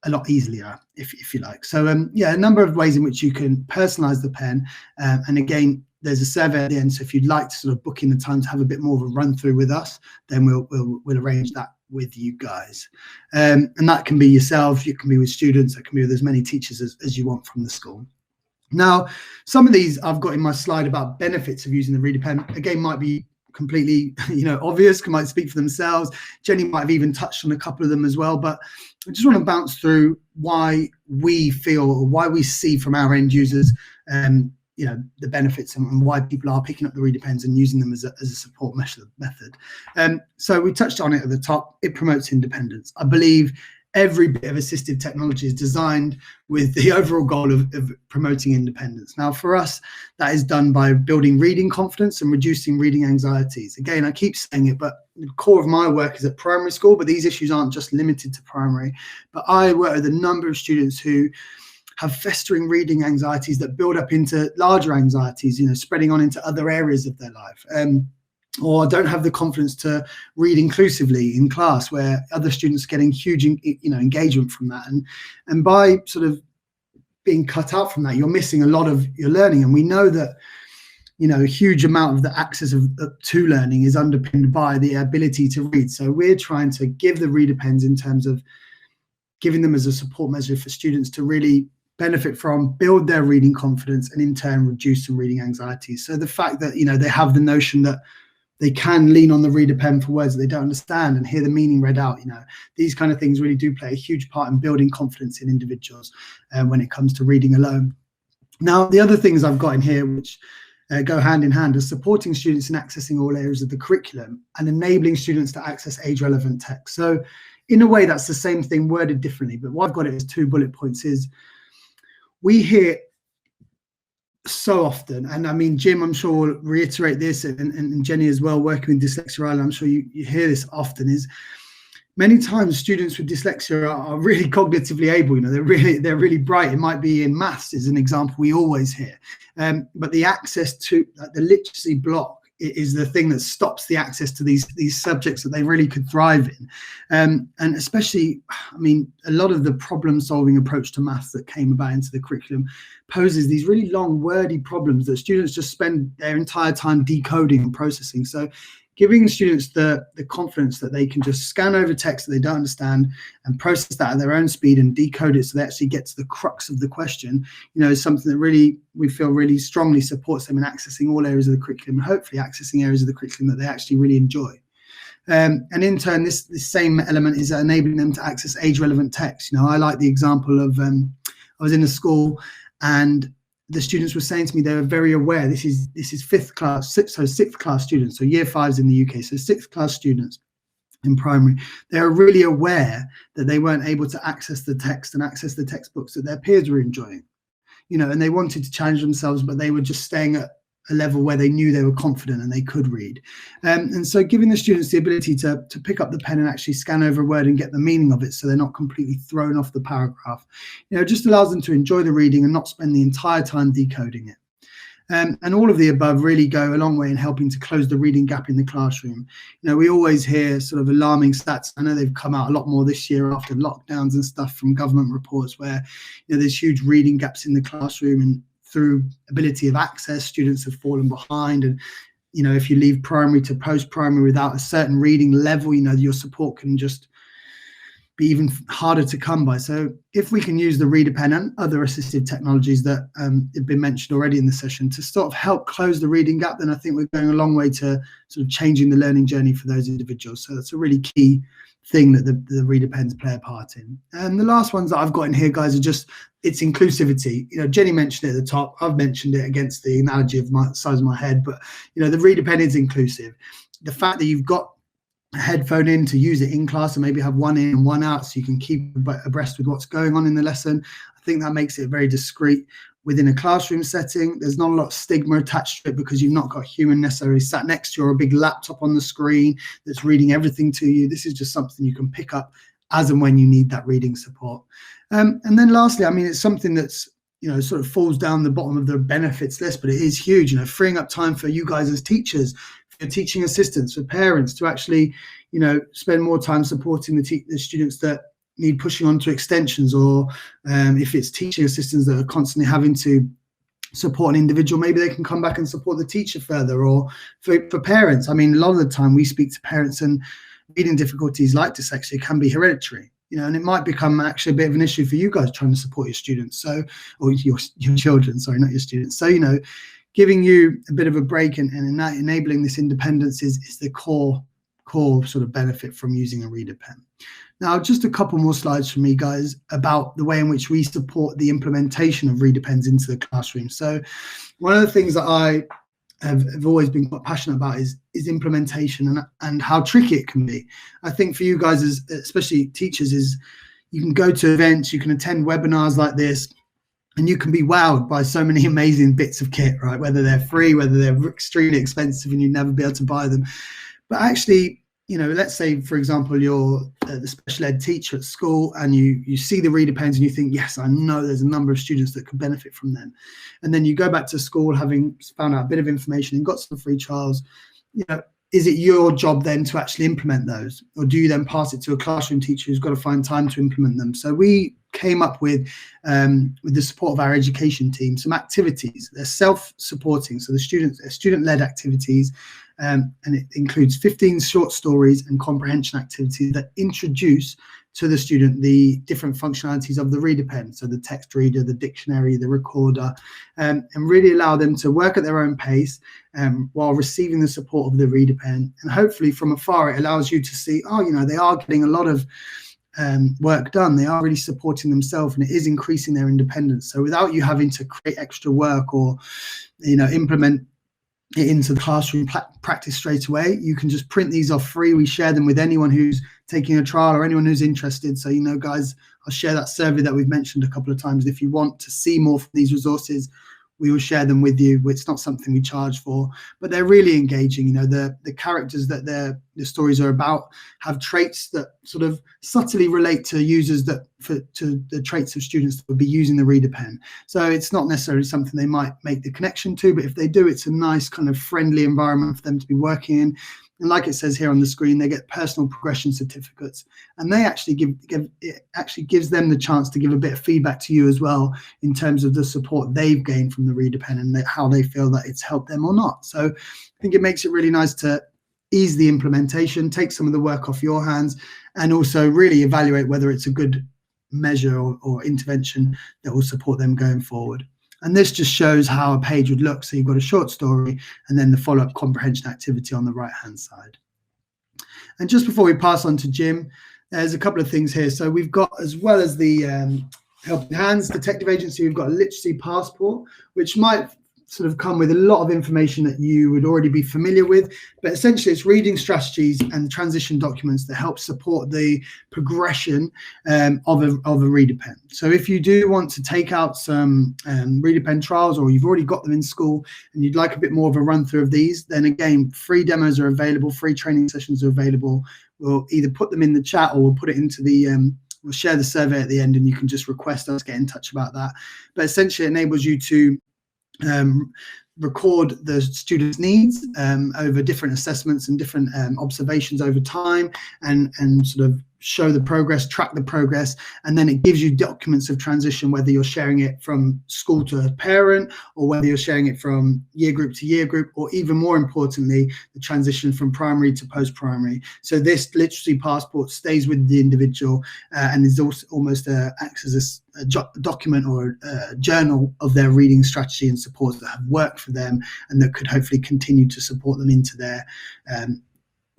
a lot easier, if you like. So yeah, a number of ways in which you can personalize the pen. And again, there's a survey at the end, so if you'd like to sort of book in the time to have a bit more of a run through with us, then we'll arrange that with you guys. And that can be yourself, it can be with students, it can be with as many teachers as you want from the school. Now, some of these I've got in my slide about benefits of using the Reader Pen, again, might be completely, obvious, might speak for themselves. Jenny might have even touched on a couple of them as well, but I just want to bounce through why we feel, or why we see from our end users, the benefits, and why people are picking up the Reader Pens and using them as a support method. So we touched on it at the top. It promotes independence. I believe every bit of assistive technology is designed with the overall goal of promoting independence. Now, for us, that is done by building reading confidence and reducing reading anxieties. Again, I keep saying it, but the core of my work is at primary school, but these issues aren't just limited to primary. But I work with a number of students who have festering reading anxieties that build up into larger anxieties, spreading on into other areas of their life. Or don't have the confidence to read inclusively in class, where other students are getting huge, engagement from that. And by sort of being cut out from that, you're missing a lot of your learning. And we know that, a huge amount of the access to learning is underpinned by the ability to read. So we're trying to give the Reader Pens in terms of giving them as a support measure for students to really benefit from, build their reading confidence, and in turn reduce some reading anxiety. So the fact that, they have the notion that they can lean on the Reader Pen for words that they don't understand and hear the meaning read out. These kind of things really do play a huge part in building confidence in individuals when it comes to reading alone. Now, the other things I've got in here, which go hand in hand, are supporting students in accessing all areas of the curriculum and enabling students to access age-relevant text. So in a way, that's the same thing worded differently, but what I've got it as 2 bullet points is, we hear so often, and I mean, Jim, I'm sure will reiterate this, and Jenny as well, working with Dyslexia Ireland, I'm sure you hear this often, is many times students with dyslexia are really cognitively able. They're really bright. It might be in maths is an example we always hear, but the access to the literacy block is the thing that stops the access to these subjects that they really could thrive in. And especially, I mean, a lot of the problem-solving approach to maths that came about into the curriculum poses these really long, wordy problems that students just spend their entire time decoding and processing. So giving students the confidence that they can just scan over text that they don't understand and process that at their own speed and decode it so they actually get to the crux of the question, is something that really, we feel really strongly supports them in accessing all areas of the curriculum, and hopefully accessing areas of the curriculum that they actually really enjoy. And in turn, this same element is enabling them to access age-relevant text. I like the example of, I was in a school and the students were saying to me they were very aware, this is 5th class, sixth class students, so year 5s in the UK, so 6th class students in primary. They are really aware that they weren't able to access the text and access the textbooks that their peers were enjoying, and they wanted to challenge themselves, but they were just staying at a level where they knew they were confident and they could read. And so giving the students the ability to pick up the pen and actually scan over a word and get the meaning of it so they're not completely thrown off the paragraph, just allows them to enjoy the reading and not spend the entire time decoding it. And all of the above really go a long way in helping to close the reading gap in the classroom. We always hear sort of alarming stats. I know they've come out a lot more this year after lockdowns and stuff from government reports where there's huge reading gaps in the classroom, and through ability of access, students have fallen behind. And if you leave primary to post-primary without a certain reading level, your support can just be even harder to come by. So if we can use the Reader Pen and other assistive technologies that have been mentioned already in the session to sort of help close the reading gap, then I think we're going a long way to sort of changing the learning journey for those individuals. So that's a really key thing that the reader pens play a part in. And the last ones that I've got in here, guys, are just, it's inclusivity. Jenny mentioned it at the top. I've mentioned it against the analogy of my size of my head, but the reader pen is inclusive. The fact that you've got a headphone in to use it in class and maybe have one in and one out so you can keep abreast with what's going on in the lesson, I think that makes it very discreet within a classroom setting. There's not a lot of stigma attached to it because you've not got a human necessarily sat next to you or a big laptop on the screen that's reading everything to you. This is just something you can pick up as and when you need that reading support. And then lastly, I mean, it's something that's, sort of falls down the bottom of the benefits list, but it is huge, freeing up time for you guys as teachers, for teaching assistants, for parents to actually, spend more time supporting the students that need pushing on to extensions, or if it's teaching assistants that are constantly having to support an individual, maybe they can come back and support the teacher further. Or for parents, I mean, a lot of the time we speak to parents, and reading difficulties like dyslexia can be hereditary, and it might become actually a bit of an issue for you guys trying to support your students, or your children, sorry, not your students. So, giving you a bit of a break and enabling this independence is the core sort of benefit from using a reader pen. Now, just a couple more slides from me, guys, about the way in which we support the implementation of reader pens into the classroom. So one of the things that I have always been quite passionate about is implementation and how tricky it can be. I think for you guys, especially teachers, is you can go to events, you can attend webinars like this, and you can be wowed by so many amazing bits of kit, right? Whether they're free, whether they're extremely expensive and you'd never be able to buy them. But actually, let's say, for example, you're the special ed teacher at school and you see the reader pens and you think, yes, I know there's a number of students that could benefit from them. And then you go back to school having found out a bit of information and got some free trials. Is it your job then to actually implement those? Or do you then pass it to a classroom teacher who's got to find time to implement them? So we came up with the support of our education team, some activities. They're self-supporting, so the student-led activities, and it includes 15 short stories and comprehension activities that introduce to the student the different functionalities of the reader pen, so the text reader, the dictionary, the recorder, and really allow them to work at their own pace while receiving the support of the reader pen. And hopefully from afar, it allows you to see, they are getting a lot of work done. They are really supporting themselves, and it is increasing their independence. So without you having to create extra work or implement it into the classroom practice straight away, you can just print these off free. We share them with anyone who's taking a trial or anyone who's interested. So guys, I'll share that survey that we've mentioned a couple of times. If you want to see more from these resources, we will share them with you. It's not something we charge for, but they're really engaging. The characters that the stories are about have traits that sort of subtly relate to users to the traits of students that would be using the reader pen. So it's not necessarily something they might make the connection to, but if they do, it's a nice kind of friendly environment for them to be working in. And like it says here on the screen, they get personal progression certificates, and they actually it actually gives them the chance to give a bit of feedback to you as well in terms of the support they've gained from the reader pen and how they feel that it's helped them or not. So I think it makes it really nice to ease the implementation, take some of the work off your hands, and also really evaluate whether it's a good measure or intervention that will support them going forward. And this just shows how a page would look. So you've got a short story and then the follow-up comprehension activity on the right-hand side. And just before we pass on to Jim, there's a couple of things here. So we've got, as well as the Helping Hands Detective Agency, we've got a literacy passport, which might sort of come with a lot of information that you would already be familiar with, but essentially it's reading strategies and transition documents that help support the progression of a reader pen. So if you do want to take out some reader pen trials, or you've already got them in school and you'd like a bit more of a run through of these, then again, free demos are available, free training sessions are available. We'll either put them in the chat or we'll put it into the we'll share the survey at the end, and you can just request us, get in touch about that. But essentially it enables you to record the students' needs over different assessments and different observations over time, and sort of show the progress, track the progress, and then it gives you documents of transition, whether you're sharing it from school to a parent, or whether you're sharing it from year group to year group, or even more importantly, the transition from primary to post-primary. So this literacy passport stays with the individual and is also almost acts as a document or a journal of their reading strategy and supports that have worked for them and that could hopefully continue to support them into their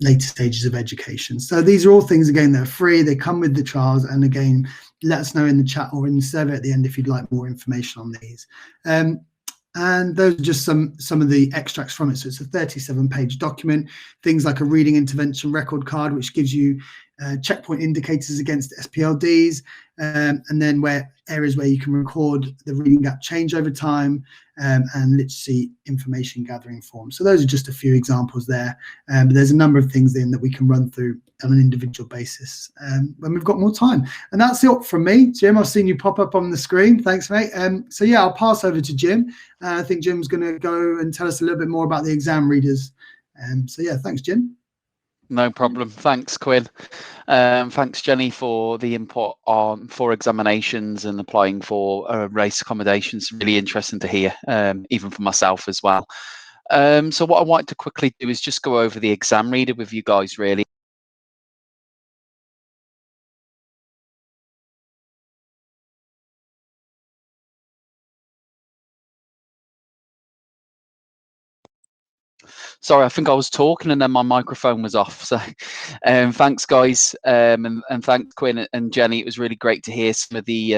later stages of education. So these are all things, again, that are free. They come with the trials. And again, let us know in the chat or in the survey at the end if you'd like more information on these. And those are just some of the extracts from it. So it's a 37-page document, things like a reading intervention record card, which gives you checkpoint indicators against SPLDs, and then areas where you can record the reading gap change over time, and literacy information gathering forms. So those are just a few examples there, but there's a number of things in that we can run through on an individual basis when we've got more time. And that's it from me. Jim, I've seen you pop up on the screen. Thanks, mate. So yeah, I'll pass over to Jim. I think Jim's going to go and tell us a little bit more about the exam readers. So yeah, thanks, Jim. No problem. Thanks, Quinn. Thanks, Jenny, for the input on for examinations and applying for race accommodations. Really interesting to hear, even for myself as well. So what I wanted to quickly do is just go over the exam reader with you guys, really. Sorry, I think I was talking and then my microphone was off. So thanks, guys. And thanks, Quinn and Jenny. It was really great to hear some of the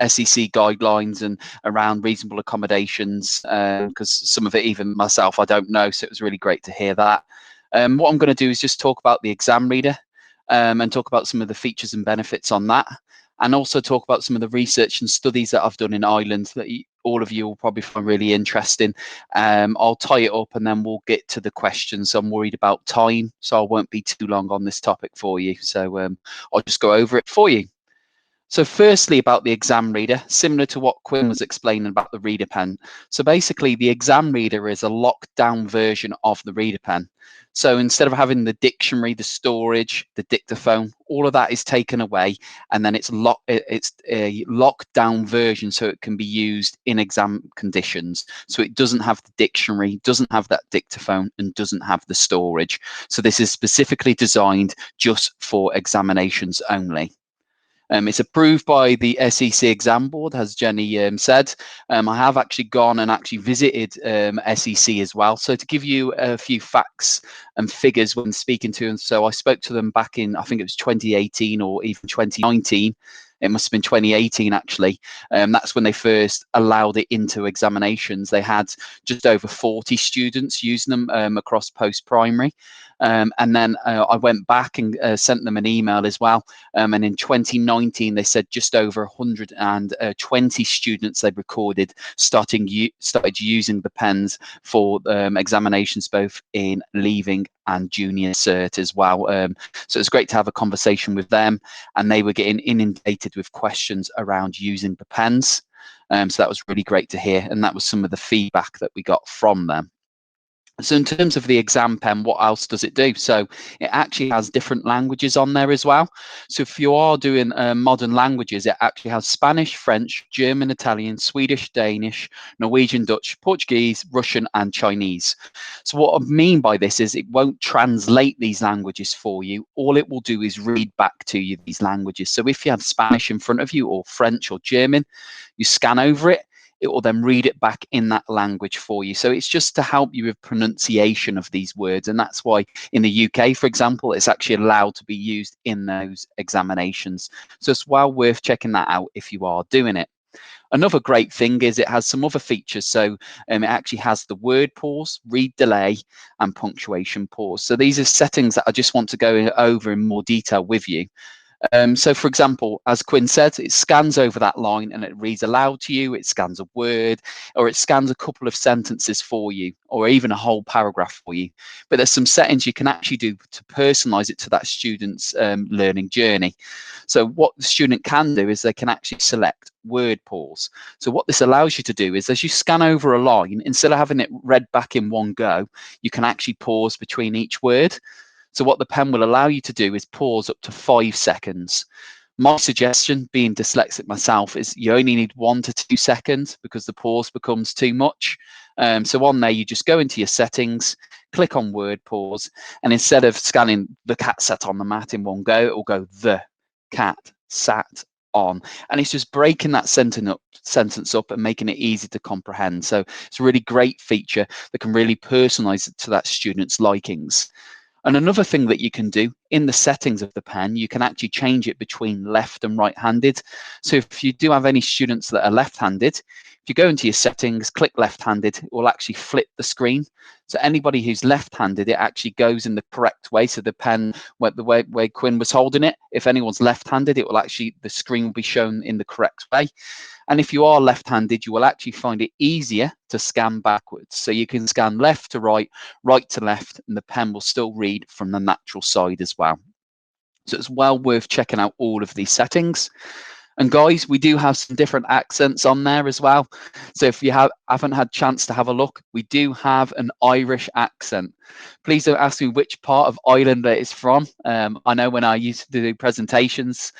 SEC guidelines and around reasonable accommodations, because some of it, even myself, I don't know. So it was really great to hear that. What I'm going to do is just talk about the exam reader and talk about some of the features and benefits on that. And also talk about some of the research and studies that I've done in Ireland that all of you will probably find really interesting. I'll tie it up and then we'll get to the questions. I'm worried about time, so I won't be too long on this topic for you. So I'll just go over it for you. So firstly, about the exam reader, similar to what Quinn was explaining about the reader pen. So basically, the exam reader is a locked down version of the reader pen. So instead of having the dictionary, the storage, the dictaphone, all of that is taken away, and then it's a locked down version, so it can be used in exam conditions. So it doesn't have the dictionary, doesn't have that dictaphone, and doesn't have the storage. So this is specifically designed just for examinations only. It's approved by the SEC exam board, as Jenny said. I have actually gone and actually visited SEC as well. So to give you a few facts and figures when speaking to them. So I spoke to them back in, I think it was 2018 or even 2019. It must have been 2018, actually. That's when they first allowed it into examinations. They had just over 40 students using them across post-primary. And then I went back and sent them an email as well. And in 2019, they said just over 120 students they recorded started using the pens for examinations, both in leaving and junior cert as well. So it's great to have a conversation with them, and they were getting inundated with questions around using the pens. So that was really great to hear, and that was some of the feedback that we got from them. So in terms of the exam pen, what else does it do? So it actually has different languages on there as well. So if you are doing modern languages, it actually has Spanish, French, German, Italian, Swedish, Danish, Norwegian, Dutch, Portuguese, Russian, and Chinese. So what I mean by this is it won't translate these languages for you. All it will do is read back to you these languages. So if you have Spanish in front of you, or French or German, you scan over it, it will then read it back in that language for you. So it's just to help you with pronunciation of these words. And that's why in the UK, for example, it's actually allowed to be used in those examinations. So it's well worth checking that out if you are doing it. Another great thing is it has some other features. So it actually has the word pause, read delay, and punctuation pause. So these are settings that I just want to go over in more detail with you. So for example, as Quinn said, it scans over that line and it reads aloud to you, it scans a word, or it scans a couple of sentences for you, or even a whole paragraph for you. But there's some settings you can actually do to personalize it to that student's learning journey. So what the student can do is they can actually select word pause. So what this allows you to do is, as you scan over a line, instead of having it read back in one go, you can actually pause between each word. So what the pen will allow you to do is pause up to 5 seconds. My suggestion, being dyslexic myself, is you only need 1 to 2 seconds because the pause becomes too much. So on there, you just go into your settings, click on word pause, and instead of scanning the cat sat on the mat in one go, it will go the cat sat on. And it's just breaking that sentence up and making it easy to comprehend. So it's a really great feature that can really personalize it to that student's likings. And another thing that you can do in the settings of the pen, you can actually change it between left and right-handed. So if you do have any students that are left-handed, if you go into your settings, click left-handed, it will actually flip the screen. So anybody who's left-handed, it actually goes in the correct way. So the pen, the way Quinn was holding it, if anyone's left-handed, it will actually, the screen will be shown in the correct way. And if you are left-handed, you will actually find it easier to scan backwards. So you can scan left to right, right to left, and the pen will still read from the natural side as well. So it's well worth checking out all of these settings. And guys, we do have some different accents on there as well. So if you haven't had a chance to have a look, we do have an Irish accent. Please don't ask me which part of Ireland it is from. I know when I used to do presentations,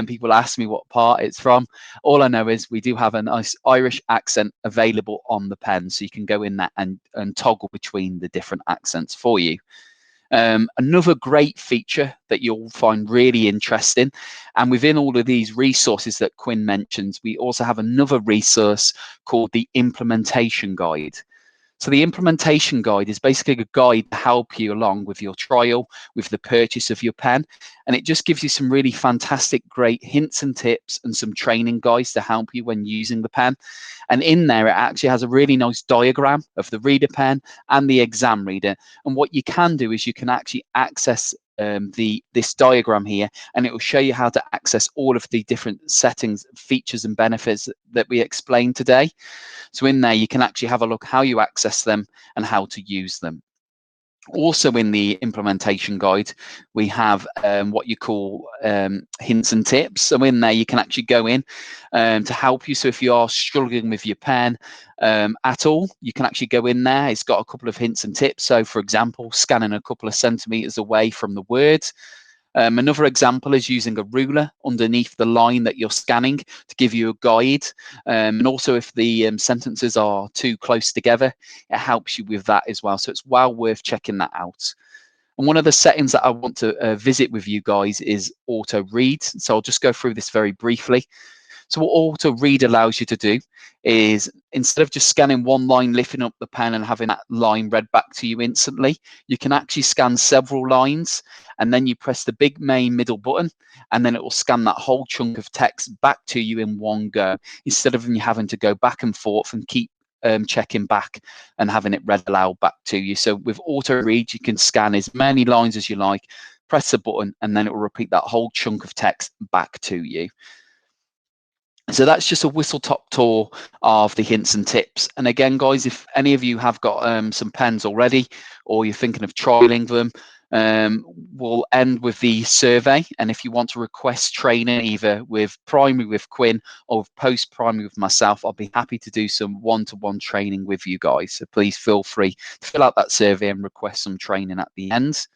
people ask me what part it's from. All I know is we do have a nice Irish accent available on the pen. So you can go in there and toggle between the different accents for you. Another great feature that you'll find really interesting, and within all of these resources that Quinn mentions, we also have another resource called the implementation guide. So the implementation guide is basically a guide to help you along with your trial, with the purchase of your pen. And it just gives you some really fantastic, great hints and tips and some training guides to help you when using the pen. And in there, it actually has a really nice diagram of the reader pen and the exam reader. And what you can do is you can actually access this diagram here, and it will show you how to access all of the different settings, features and benefits that we explained today. So in there, you can actually have a look how you access them and how to use them. Also in the implementation guide, we have what you call hints and tips. So in there, you can actually go in to help you. So if you are struggling with your pen at all, you can actually go in there. It's got a couple of hints and tips. So for example, scanning a couple of centimeters away from the words. Another example is using a ruler underneath the line that you're scanning to give you a guide. And also if the sentences are too close together, it helps you with that as well. So it's well worth checking that out. And one of the settings that I want to visit with you guys is auto read. So I'll just go through this very briefly. So what auto read allows you to do is, instead of just scanning one line, lifting up the pen and having that line read back to you instantly, you can actually scan several lines, and then you press the big main middle button, and then it will scan that whole chunk of text back to you in one go, instead of you having to go back and forth and keep checking back and having it read aloud back to you. So with auto read, you can scan as many lines as you like, press a button, and then it will repeat that whole chunk of text back to you. So that's just a whistle-top tour of the hints and tips. And again, guys, if any of you have got some pens already, or you're thinking of trialing them, we'll end with the survey. And if you want to request training either with primary with Quinn or post-primary with myself, I'll be happy to do some one-to-one training with you guys. So please feel free to fill out that survey and request some training at the end.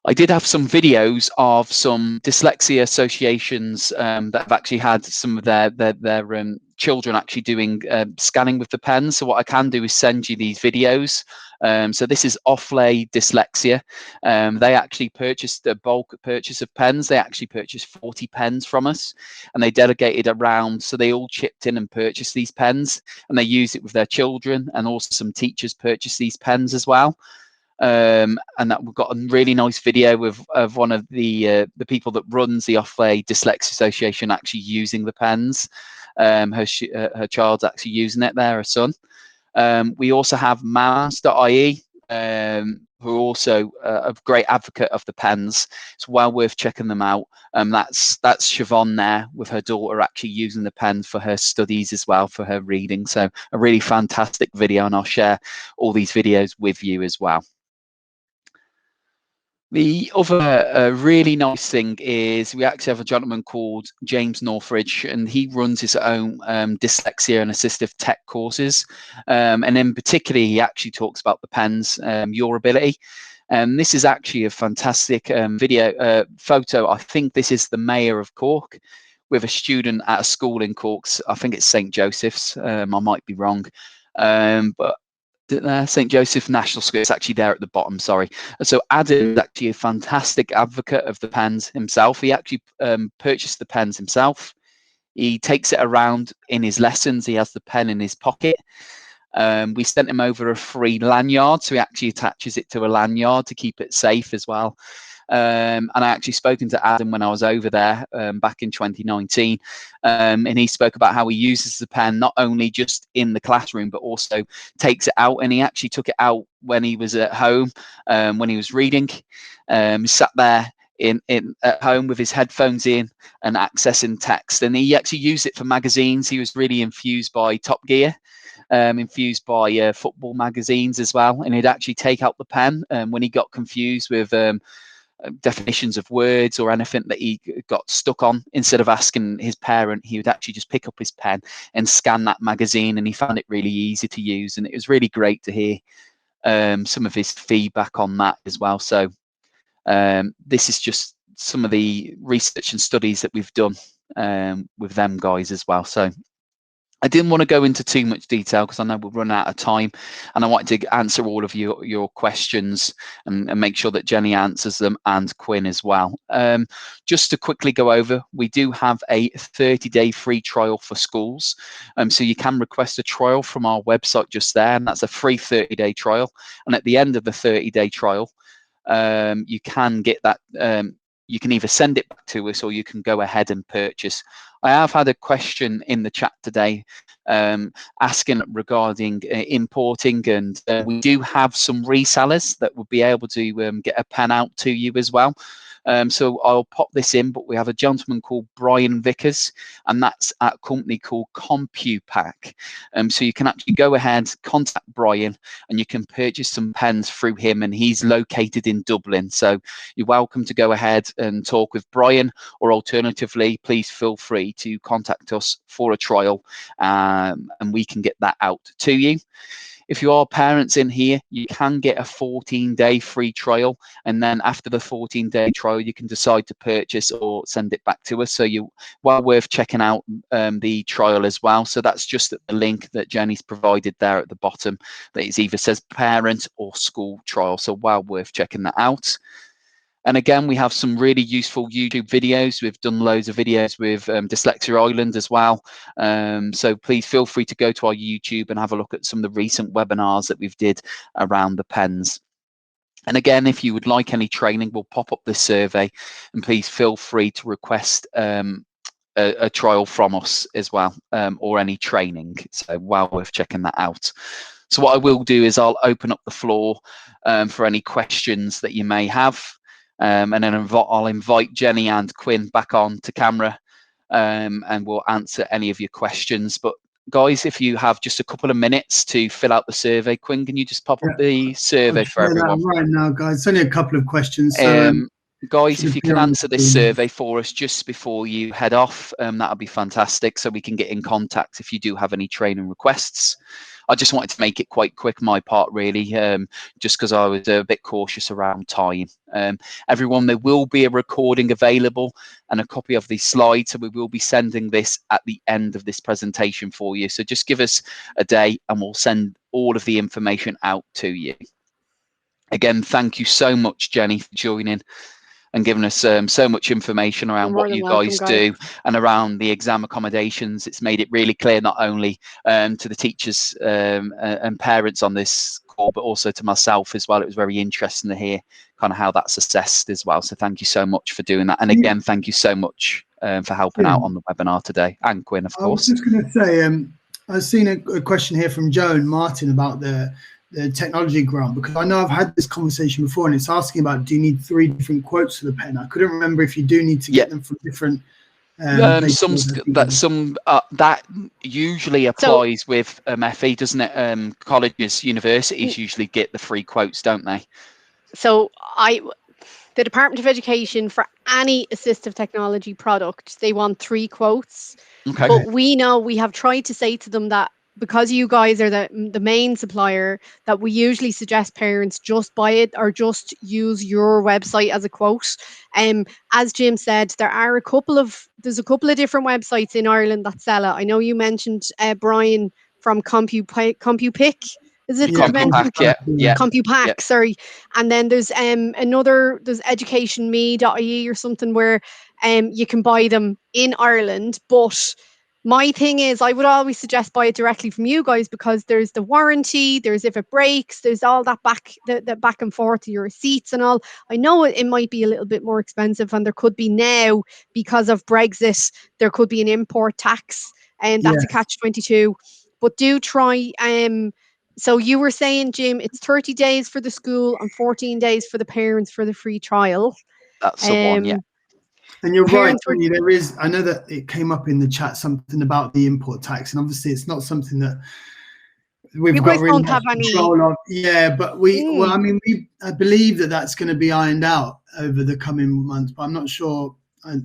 I did have some videos of some dyslexia associations that have actually had some of their children actually doing scanning with the pens. So what I can do is send you these videos. So this is Offlay Dyslexia. They actually purchased a bulk purchase of pens. They actually purchased 40 pens from us, and they delegated around. So they all chipped in and purchased these pens, and they use it with their children, and also some teachers purchased these pens as well. And that we've got a really nice video of one of the people that runs the Offlay Dyslexia Association actually using the pens. Her child's actually using it there, her son. We also have mamas.ie, who are also a great advocate of the pens. It's well worth checking them out. That's Siobhan there with her daughter actually using the pens for her studies as well, for her reading. So a really fantastic video, and I'll share all these videos with you as well. The other really nice thing is we actually have a gentleman called James Northridge, and he runs his own dyslexia and assistive tech courses. And in particular, he actually talks about the pens, your ability. This is actually a fantastic photo. I think this is the mayor of Cork with a student at a school in Cork. I think it's St. Joseph's. I might be wrong. But St. Joseph National School, it's actually there at the bottom, sorry. So Adam is actually a fantastic advocate of the pens himself. He actually purchased the pens himself. He takes it around in his lessons. He has the pen in his pocket. We sent him over a free lanyard, so he actually attaches it to a lanyard to keep it safe as well. And I actually spoken to Adam when I was over there back in 2019, and he spoke about how he uses the pen not only just in the classroom but also takes it out, and he actually took it out when he was at home, when he was reading. Sat there at home with his headphones in and accessing text, and he actually used it for magazines. He was really infused by Top Gear, infused by football magazines as well, and he'd actually take out the pen when he got confused with definitions of words or anything that he got stuck on. Instead of asking his parent, he would actually just pick up his pen and scan that magazine, and he found it really easy to use. And it was really great to hear some of his feedback on that as well. So this is just some of the research and studies that we've done with them guys as well. So I didn't want to go into too much detail because I know we'll run out of time, and I wanted to answer all of your questions and make sure that Jenny answers them, and Quinn as well. Just to quickly go over, we do have a 30-day free trial for schools. So you can request a trial from our website just there, and that's a free 30-day trial. And at the end of the 30-day trial, you can get that. You can either send it back to us or you can go ahead and purchase. I have had a question in the chat today asking regarding importing, and we do have some resellers that will be able to get a pen out to you as well. So I'll pop this in, but we have a gentleman called Brian Vickers, and that's at a company called CompuPack. So you can actually go ahead, contact Brian, and you can purchase some pens through him, and he's located in Dublin. So you're welcome to go ahead and talk with Brian, or alternatively, please feel free to contact us for a trial, and we can get that out to you. If you are parents in here, you can get a 14-day free trial, and then after the 14-day trial, you can decide to purchase or send it back to us. So you're well worth checking out the trial as well. So that's just at the link that Jenny's provided there at the bottom, that it either says parent or school trial. So well worth checking that out. And again, we have some really useful YouTube videos. We've done loads of videos with Dyslexia Ireland as well. So please feel free to go to our YouTube and have a look at some of the recent webinars that we've did around the pens. And again, if you would like any training, we'll pop up this survey, and please feel free to request a trial from us as well, or any training. So well worth checking that out. So what I will do is I'll open up the floor for any questions that you may have. And then I'll invite Jenny and Quinn back on to camera, and we'll answer any of your questions. But guys, if you have just a couple of minutes to fill out the survey, Quinn, can you just pop up the survey for everyone? Right now, guys, it's only a couple of questions. So, guys, if you can answer this survey for us just before you head off, that would be fantastic, so we can get in contact if you do have any training requests. I just wanted to make it quite quick, my part, really, just because I was a bit cautious around time. Everyone, there will be a recording available and a copy of these slides, so we will be sending this at the end of this presentation for you. So just give us a day and we'll send all of the information out to you. Again, thank you so much, Jenny, for joining and giving us so much information around what you guys do and around the exam accommodations. It's made it really clear, not only to the teachers and parents on this call, but also to myself as well. It was very interesting to hear kind of how that's assessed as well. So thank you so much for doing that. And again, thank you so much for helping out on the webinar today. And Quinn, of course. I was just going to say, I've seen a question here from Joan Martin about the technology grant, because I know I've had this conversation before, and it's asking about, do you need 3 different quotes for the pen? I couldn't remember if you do need to get them from different that usually applies with FE, doesn't it? Colleges, universities usually get the free quotes, don't they? So the Department of Education, for any assistive technology product, they want 3 quotes. Okay. But we know, we have tried to say to them that because you guys are the main supplier, that we usually suggest parents just buy it or just use your website as a quote. As Jim said, there's a couple of different websites in Ireland that sell it. I know you mentioned Brian from CompuPick. Is it? CompuPack, CompuPack, sorry. And then there's there's educationme.ie or something, where you can buy them in Ireland, but My thing is, I would always suggest buy it directly from you guys, because there's the warranty, there's if it breaks, there's all that the back and forth to your receipts and all. I know it might be a little bit more expensive, and there could be now, because of Brexit, there could be an import tax, and that's a catch-22. But do try. So you were saying, Jim, it's 30 days for the school and 14 days for the parents for the free trial. That's the one, yeah. And you're right, Tony, there is, I know that it came up in the chat, something about the import tax, and obviously it's not something that we've got really much control of. Yeah, but well, I mean, I believe that that's going to be ironed out over the coming months, but I'm not sure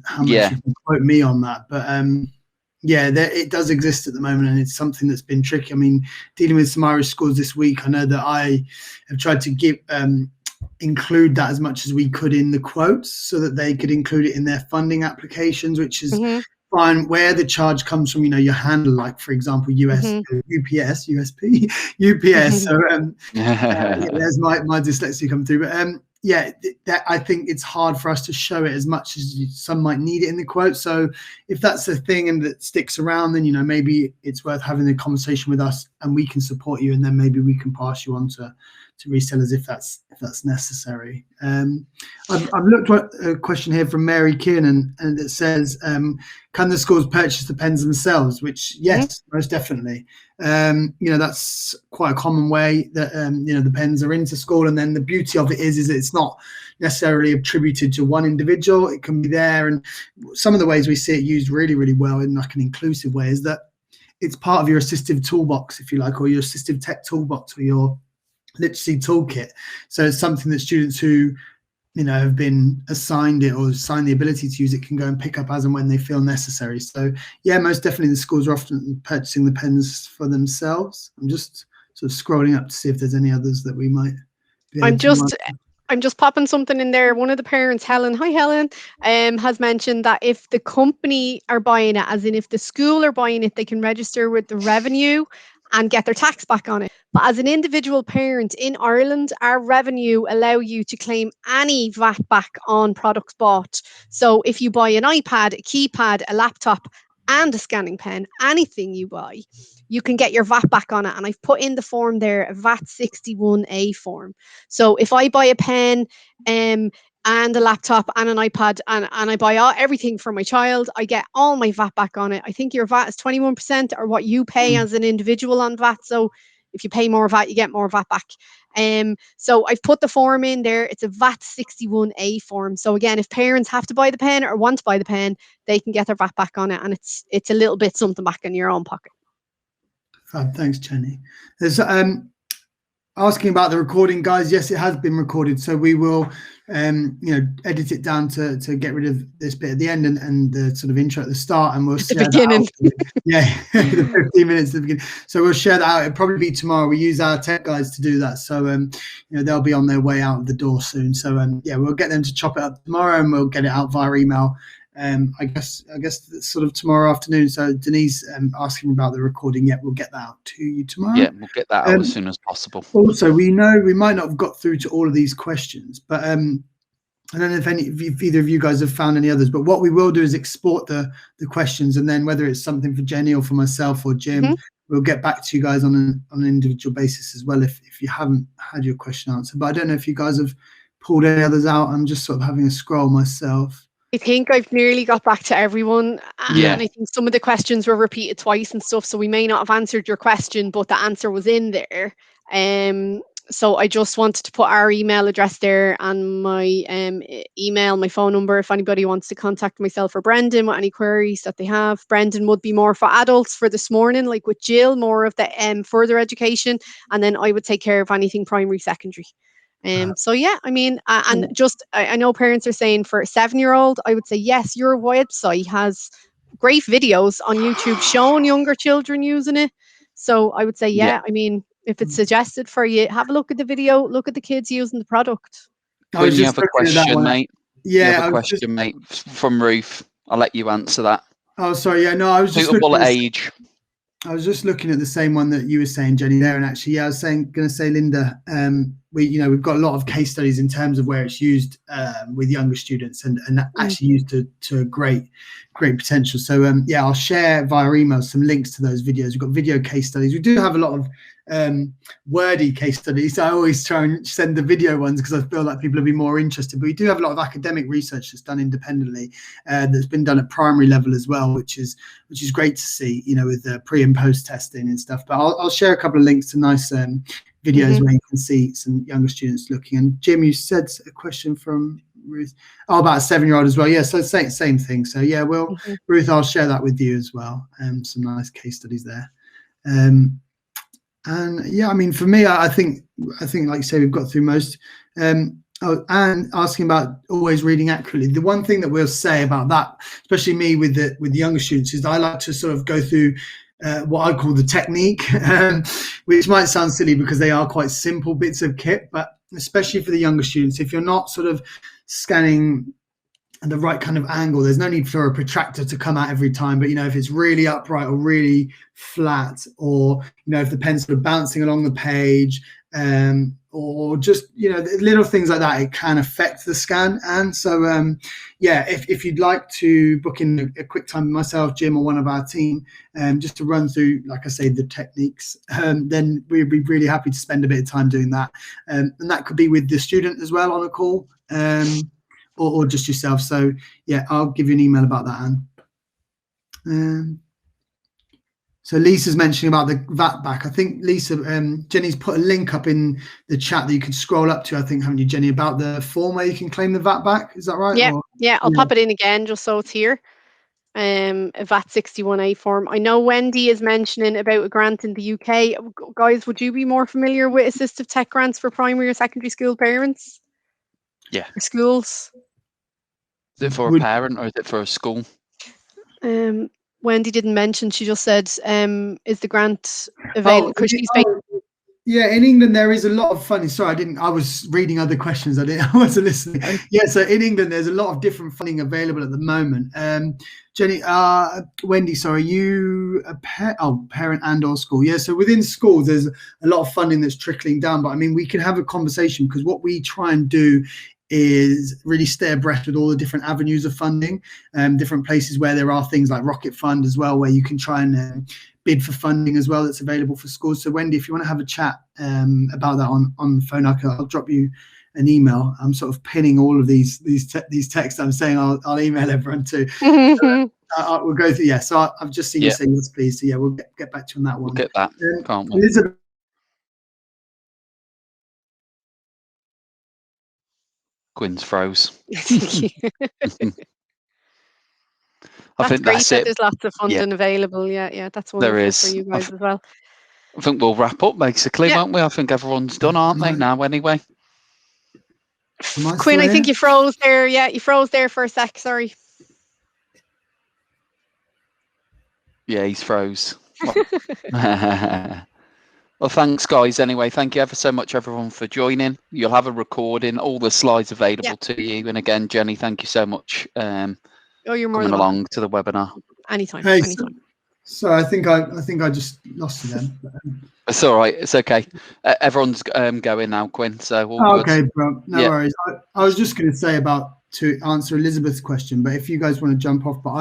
how much you can quote me on that. But yeah, it does exist at the moment, and it's something that's been tricky. I mean, dealing with some Irish schools this week, I know that I have tried to include that as much as we could in the quotes, so that they could include it in their funding applications, which is fine. Where the charge comes from, your handle, like for example, UPS. So there's my dyslexia come through. But I think it's hard for us to show it as much as some might need it in the quote. So if that's the thing and that sticks around, then maybe it's worth having a conversation with us, and we can support you, and then maybe we can pass you on to resellers if that's necessary. I've looked at a question here from Mary Kiernan, and it says, can the schools purchase the pens themselves? Which, yes, most definitely. That's quite a common way that the pens are into school, and then the beauty of it is that it's not necessarily attributed to one individual. It can be there, and some of the ways we see it used really, really well in like an inclusive way is that it's part of your assistive toolbox, if you like, or your assistive tech toolbox, or your literacy toolkit. So it's something that students who have been assigned it or assigned the ability to use it can go and pick up as and when they feel necessary. So yeah, most definitely the schools are often purchasing the pens for themselves. I'm just sort of scrolling up to see if there's any others that we might be able to I'm just popping something in there. One of the parents, Helen, hi Helen, has mentioned that if the company are buying it, as in if the school are buying it, they can register with the revenue and get their tax back on it. But as an individual parent in Ireland, our revenue allow you to claim any VAT back on products bought. So if you buy an iPad, a keypad, a laptop, and a scanning pen, anything you buy, you can get your VAT back on it. And I've put in the form there, a VAT 61A form. So if I buy a pen and a laptop and an iPad and I buy everything for my child, I get all my VAT back on it. I think your VAT is 21% or what you pay as an individual on VAT. So if you pay more VAT, you get more VAT back. So I've put the form in there. It's a VAT 61A form. So again, if parents have to buy the pen or want to buy the pen, they can get their VAT back on it, and it's a little bit something back in your own pocket. Thanks, Jenny. There's asking about the recording, guys. Yes, it has been recorded, so we will edit it down to get rid of this bit at the end and the sort of intro at the start, and we'll share beginning. That out. Yeah, the 15 minutes at the beginning. So we'll share that out. It'll probably be tomorrow. We use our tech guys to do that, so they'll be on their way out of the door soon. So we'll get them to chop it up tomorrow, and we'll get it out via email. I guess sort of tomorrow afternoon. So Denise asking about the recording. Yeah, we'll get that out to you tomorrow. Yeah, we'll get that out as soon as possible. Also, we know we might not have got through to all of these questions, but I don't know if either of you guys have found any others. But what we will do is export the questions, and then whether it's something for Jenny or for myself or Jim, we'll get back to you guys on an individual basis as well if you haven't had your question answered. But I don't know if you guys have pulled any others out. I'm just sort of having a scroll myself. I think I've nearly got back to everyone. And I think some of the questions were repeated twice and stuff. So we may not have answered your question, but the answer was in there. So I just wanted to put our email address there and my email, my phone number, if anybody wants to contact myself or Brendan with any queries that they have. Brendan would be more for adults for this morning, like with Jill, more of the further education. And then I would take care of anything primary, secondary. So yeah, I mean, and just I know parents are saying for a 7-year-old, I would say yes, your website has great videos on YouTube showing younger children using it. So I would say I mean, if it's suggested for you, have a look at the video, look at the kids using the product. When you have a question, mate. Yeah, you have a question, mate, from Ruth. I'll let you answer that. Oh, sorry. Yeah, no, I was just suitable age. I was just looking at the same one that you were saying, Jenny, there, and actually, yeah, I was going to say, Linda, we've got a lot of case studies in terms of where it's used with younger students and actually used to great potential. So yeah, I'll share via email some links to those videos. We've got video case studies. We do have a lot of wordy case studies. I always try and send the video ones because I feel like people will be more interested. But we do have a lot of academic research that's done independendly, that's been done at primary level as well, which is great to see, with the pre and post testing and stuff. But I'll share a couple of links to nice videos where you can see some younger students looking. And Jim, you said a question from Ruth, about a 7-year-old as well. Yeah, so same thing. So yeah, Ruth, I'll share that with you as well. Some nice case studies there. And yeah, I mean, for me, I think like you say, we've got through most. And asking about always reading accurately. The one thing that we'll say about that, especially me with the younger students, is I like to sort of go through what I call the technique, which might sound silly because they are quite simple bits of kit, but especially for the younger students, if you're not sort of scanning at the right kind of angle, there's no need for a protractor to come out every time. But if it's really upright or really flat, or if the pen's sort of bouncing along the page, or just little things like that, it can affect the scan. And so yeah, if you'd like to book in a quick time with myself, Jim, or one of our team, just to run through, like I say, the techniques, then we'd be really happy to spend a bit of time doing that. And that could be with the student as well on a call, or just yourself. So yeah, I'll give you an email about that, Anne. So Lisa's mentioning about the VAT back. I think Lisa, Jenny's put a link up in the chat that you can scroll up to, I think, haven't you, Jenny, about the form where you can claim the VAT back? Is that right? Yeah, I'll pop it in again just so it's here. A VAT 61A form. I know Wendy is mentioning about a grant in the UK. Guys, would you be more familiar with assistive tech grants for primary or secondary school parents? Yeah. For schools? Is it for a parent or is it for a school? Wendy didn't mention. She just said, "Is the grant available?" Because she's yeah, in England there is a lot of funding. Sorry, I was reading other questions. I wasn't listening. Yeah, so in England there's a lot of different funding available at the moment. Jenny, Wendy, sorry, you parent and or school? Yeah, so within schools there's a lot of funding that's trickling down. But I mean, we can have a conversation, because what we try and do is really stay abreast with all the different avenues of funding, different places where there are things like Rocket Fund as well, where you can try and bid for funding as well that's available for schools. So Wendy, if you want to have a chat about that on the phone, I'll drop you an email. I'm sort of pinning all of these texts. I'm saying I'll email everyone too. We'll go through. Yeah, so I've just seen you say yes, please. So yeah, we'll get back to you on that one. We'll get that. Can't we? Elizabeth. Quinn's froze. I think that's great it. There's lots of funding available. Yeah, that's wonderful there is for you guys as well. I think we'll wrap up basically, won't we? I think everyone's done, aren't they, now anyway? Quinn, I think you froze there. Yeah, you froze there for a sec. Sorry. Yeah, he's froze. Well, thanks, guys. Anyway, thank you ever so much, everyone, for joining. You'll have a recording, all the slides available to you. And again, Jenny, thank you so much you're more coming along to the webinar. Anytime. Hey, anytime. Sorry, I think I just lost you then. It's all right. It's okay. Everyone's going now, Quinn. So okay, bro. No worries. I was just going to say to answer Elizabeth's question, but if you guys want to jump off, but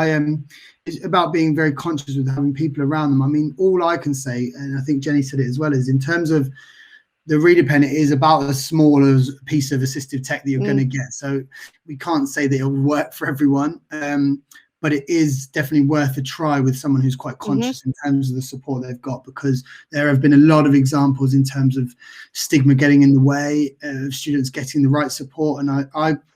it's about being very conscious with having people around them. I mean, all I can say, and I think Jenny said it as well, is in terms of the reader pen, it is about as small as a piece of assistive tech that you're going to get. So we can't say that it'll work for everyone, but it is definitely worth a try with someone who's quite conscious in terms of the support they've got, because there have been a lot of examples in terms of stigma getting in the way of students getting the right support. And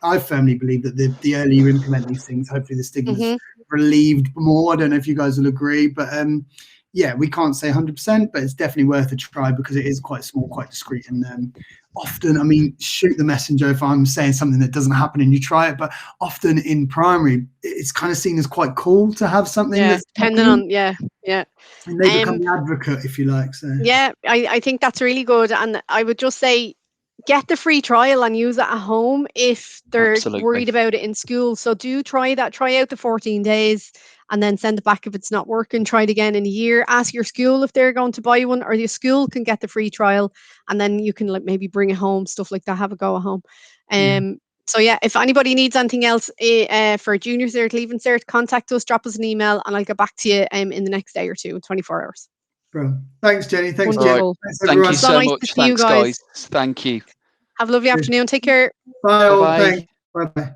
I firmly believe that the earlier you implement these things, hopefully the stigma's relieved more. I don't know if you guys will agree, but yeah, we can't say 100%, but it's definitely worth a try because it is quite small, quite discreet. And often, I mean, shoot the messenger if I'm saying something that doesn't happen and you try it, but often in primary, it's kind of seen as quite cool to have something. Yeah, depending on, And they become the advocate, if you like. So yeah, I think that's really good. And I would just say, get the free trial and use it at home if they're Absolutely. worried about it in school. So do try that. Try out the 14 days and then send it back if it's not working. Try it again in a year. Ask your school if they're going to buy one, or your school can get the free trial, and then you can like maybe bring it home, stuff like that. Have a go at home. So yeah, if anybody needs anything else for Junior Cert, Leaving Cert, contact us, drop us an email, and I'll get back to you in the next day or two, 24 hours. Bro. Thanks, Jenny. Thanks, Jim. Wonderful. Thanks, Thank everyone. you so Nice to much. see you Thanks, guys. guys. Thank you. Have a lovely afternoon. Take care. Bye all. Bye-bye. Thanks. Bye-bye.